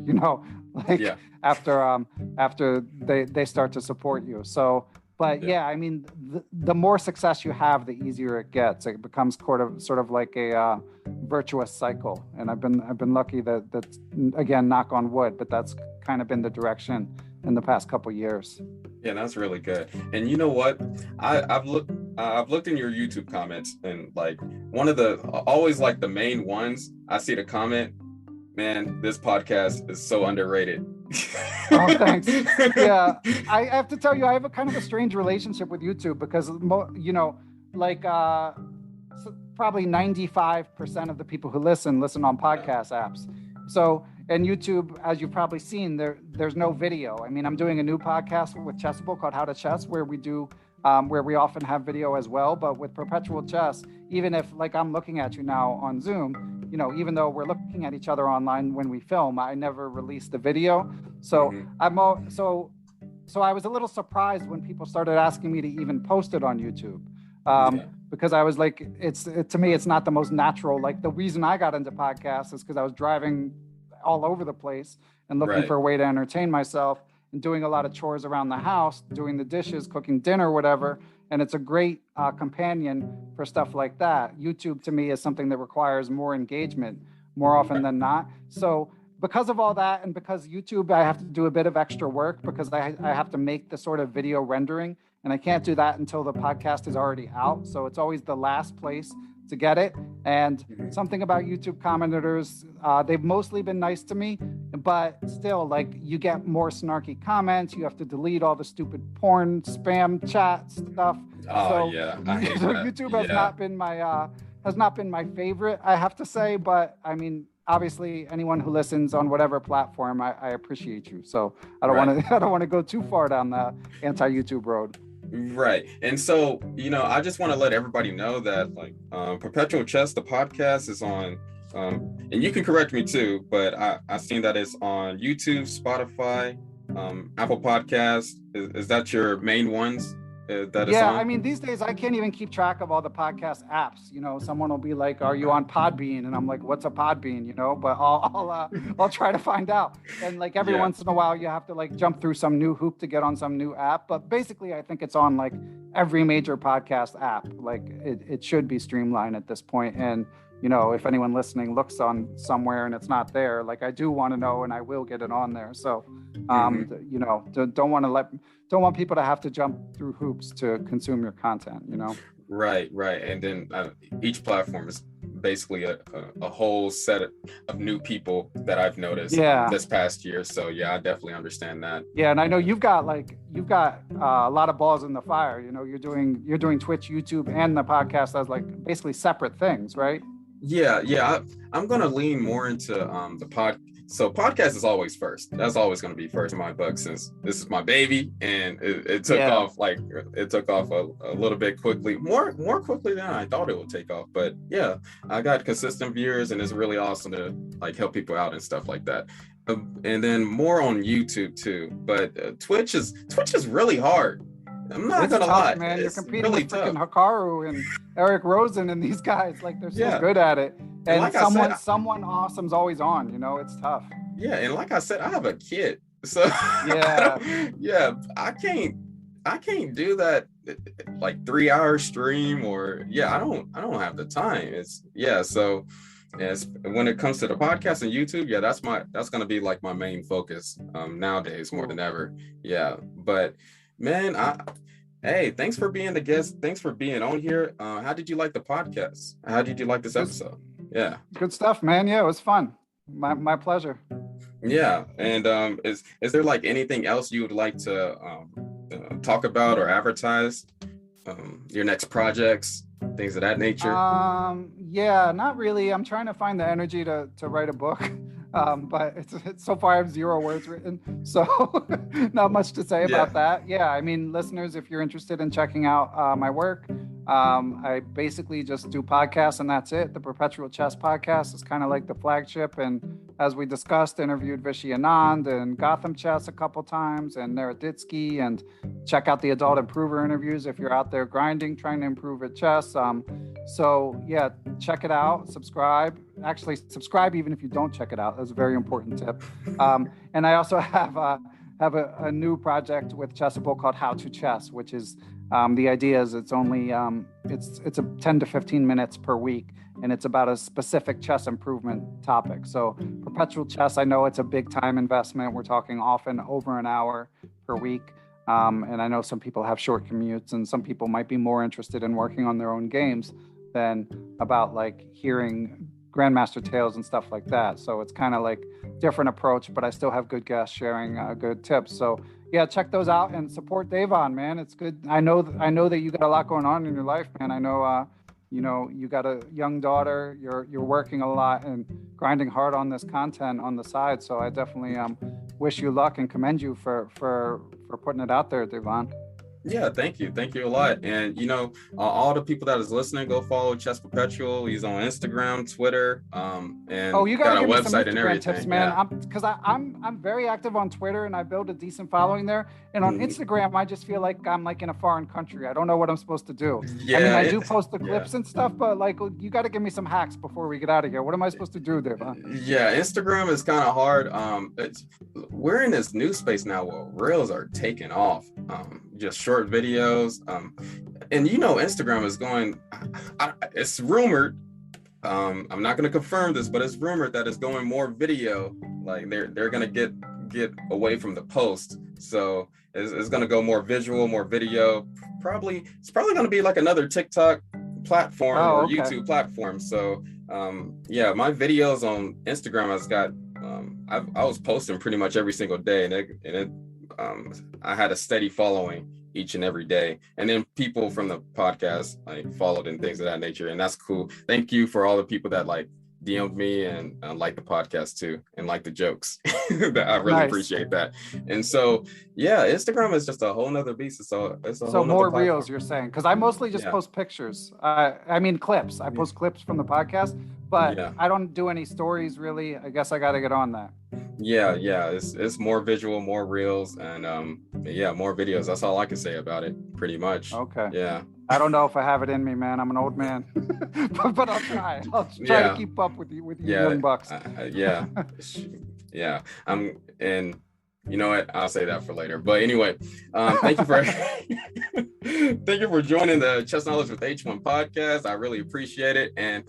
after they start to support you. So, but yeah, I mean, the more success you have, the easier it gets. It becomes sort of like a virtuous cycle. And I've been lucky that again, knock on wood, but that's kind of been the direction in the past couple of years. Yeah, that's really good. And you know what? I've looked in your YouTube comments, and like one of the always like the main ones, I see the comment, man, this podcast is so underrated. Oh, thanks. Yeah, I have to tell you, I have a kind of a strange relationship with YouTube because, probably 95% of the people who listen on podcast apps. So, and YouTube, as you've probably seen, there's no video. I mean, I'm doing a new podcast with Chessable called How to Chess, where we do, where we often have video as well. But with Perpetual Chess, even if like I'm looking at you now on Zoom, you know, even though we're looking at each other online when we film, I never released the video. So so I was a little surprised when people started asking me to even post it on YouTube. Because I was like, to me, it's not the most natural. Like, the reason I got into podcasts is because I was driving all over the place and looking for a way to entertain myself and doing a lot of chores around the house, doing the dishes, cooking dinner, whatever. And it's a great companion for stuff like that. YouTube to me is something that requires more engagement more often than not. So because of all that, and because YouTube, I have to do a bit of extra work because I have to make the sort of video rendering, and I can't do that until the podcast is already out. So it's always the last place to get it. And something about YouTube commenters, they've mostly been nice to me, but still, like, you get more snarky comments. You have to delete all the stupid porn, spam chat stuff. I hate so that. YouTube has not been my favorite, I have to say. But I mean, obviously, anyone who listens on whatever platform, I appreciate you. So I don't want to go too far down the anti-YouTube road. Right. And so, you know, I just want to let everybody know that, like, Perpetual Chess, the podcast, is on, and you can correct me too, but I've seen that it's on YouTube, Spotify, Apple Podcasts. Is that your main ones that it's on? I mean, these days I can't even keep track of all the podcast apps. You know, someone will be like, "Are you on Podbean?" And I'm like, "What's a Podbean?" You know, but I'll try to find out. And like every once in a while, you have to like jump through some new hoop to get on some new app. But basically, I think it's on like every major podcast app. Like it should be streamlined at this point. And you know, if anyone listening looks on somewhere and it's not there, like I do want to know, and I will get it on there. So, you know, don't want people to have to jump through hoops to consume your content, you know? Right. And then each platform is basically a whole set of new people that I've noticed this past year. So I definitely understand that. Yeah, and I know you've got a lot of balls in the fire. You know, you're doing Twitch, YouTube, and the podcast as like basically separate things, right? I'm gonna lean more into the pod. So podcast is always first. That's always going to be first in my book, since this is my baby, and it took off a little bit quickly, more quickly than I thought it would take off. But yeah, I got consistent viewers, and it's really awesome to like help people out and stuff like that. And then more on YouTube too. But Twitch is really hard. I'm not gonna lie, man. You're it's competing really with freaking Hikaru and Eric Rosen and these guys. Like, they're so good at it. And like someone awesome's always on. You know, it's tough. Yeah, and like I said, I have a kid, so I can't do that like 3-hour stream, or I don't have the time. So when it comes to the podcast and YouTube, that's gonna be like my main focus nowadays more than ever. But man, hey, thanks for being the guest. Thanks for being on here. How did you like the podcast? How did you like this episode? Yeah. Good stuff, man. Yeah, it was fun. My pleasure. Yeah. And is there like anything else you would like to talk about or advertise? Your next projects, things of that nature? Yeah, not really. I'm trying to find the energy to write a book. But it's so far I have 0 words written, so not much to say about that. Yeah, I mean, listeners, if you're interested in checking out my work, I basically just do podcasts and that's it. The Perpetual Chess podcast is kind of like the flagship, and as we discussed, interviewed Vishy Anand and Gotham Chess a couple times, and Naroditsky, and check out the Adult Improver interviews if you're out there grinding, trying to improve at chess. So yeah, check it out, subscribe. Actually, subscribe even if you don't check it out. That's a very important tip. And I also have a new project with Chessable called How to Chess, which is the idea is it's only it's a 10 to 15 minutes per week, and it's about a specific chess improvement topic. So Perpetual Chess, I know it's a big time investment. We're talking often over an hour per week. And I know some people have short commutes, and some people might be more interested in working on their own games than about like hearing grandmaster tales and stuff like that. So it's kind of like different approach, but I still have good guests sharing good tips. So yeah, check those out and support Davon, man. It's good. I know that you got a lot going on in your life, man. I know you got a young daughter. You're working a lot and grinding hard on this content on the side. So I definitely wish you luck and commend you for putting it out there, Davon. Yeah, thank you a lot. And all the people that is listening, go follow Chess Perpetual. He's on Instagram, Twitter, Oh, and you got to got a give me some website and Instagram tips, everything. man. Yeah. I'm very active on Twitter and I build a decent following there. And on Mhm. Instagram, I just feel like I'm like in a foreign country. I don't know what I'm supposed to do. I mean, Yeah, I do post the yeah. clips and stuff, but like you got to give me some hacks before we get out of here. What am I supposed to do there, man? Yeah, Instagram is kind of hard. We're in this new space now where reels are taking off. Just short videos. And Instagram is going. It's rumored. I'm not going to confirm this, but it's rumored that it's going more video. Like they're going to get away from the post. So it's going to go more visual, more video. It's probably going to be like another TikTok platform or Okay. YouTube platform. So yeah, my videos on Instagram has got I was posting pretty much every single day, and I had a steady following each and every day, and then people from the podcast like followed and things of that nature, and that's cool. Thank you for all the people that like DM'd me and like the podcast too, and like the jokes. I really appreciate that. And so yeah, Instagram is just a whole nother beast. So it's a whole more nother reels, you're saying? Because I mostly just post pictures. I mean clips. I post clips from the podcast, but I don't do any stories really. I guess I got to get on that. Yeah, it's more visual, more reels, and more videos. That's all I can say about it, pretty much. Okay. Yeah. I don't know if I have it in me, man. I'm an old man, but I'll try. I'll try to keep up with you young bucks. Yeah. And you know what? I'll say that for later. But anyway, thank you for thank you for joining the Chess Knowledge with H1 podcast. I really appreciate it, and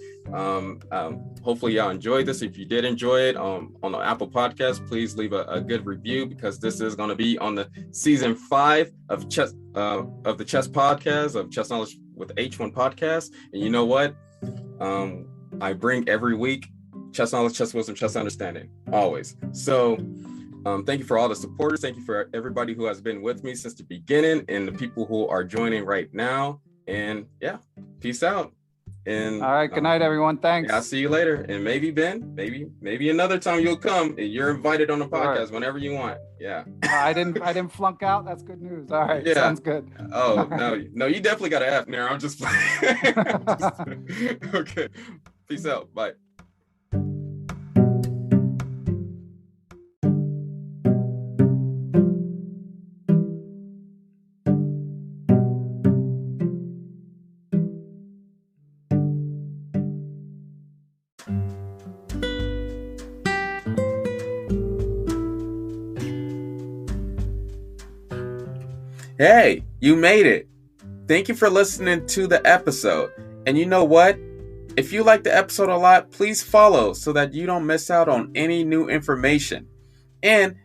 hopefully y'all enjoyed this. If you did enjoy it on the Apple Podcast, please leave a good review, because this is going to be on the season 5 of chess of the chess podcast of Chess Knowledge with H1 podcast. And you know what? I bring every week chess knowledge, chess wisdom, chess understanding, always. So thank you for all the supporters. Thank you for everybody who has been with me since the beginning, and the people who are joining right now. And yeah, peace out. And all right, good night, everyone. Thanks. Yeah, I'll see you later. And maybe Ben, maybe another time you'll come. And you're invited on the podcast whenever you want. Yeah. I didn't flunk out. That's good news. All right, sounds good. Oh no, you definitely got an F there. I'm just playing. Okay. Peace out. Bye. Hey, you made it. Thank you for listening to the episode. And you know what? If you like the episode a lot, please follow so that you don't miss out on any new information. And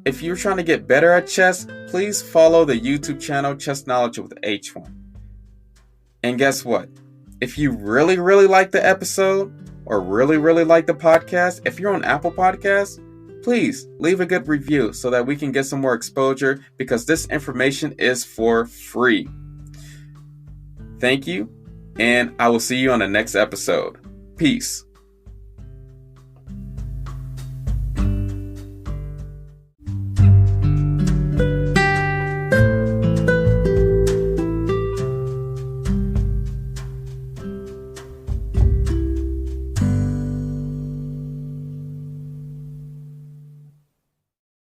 if you're trying to get better at chess, please follow the YouTube channel Chess Knowledge with H1. And guess what? If you really, really like the episode or really, really like the podcast, if you're on Apple Podcasts, please leave a good review so that we can get some more exposure, because this information is for free. Thank you, and I will see you on the next episode. Peace.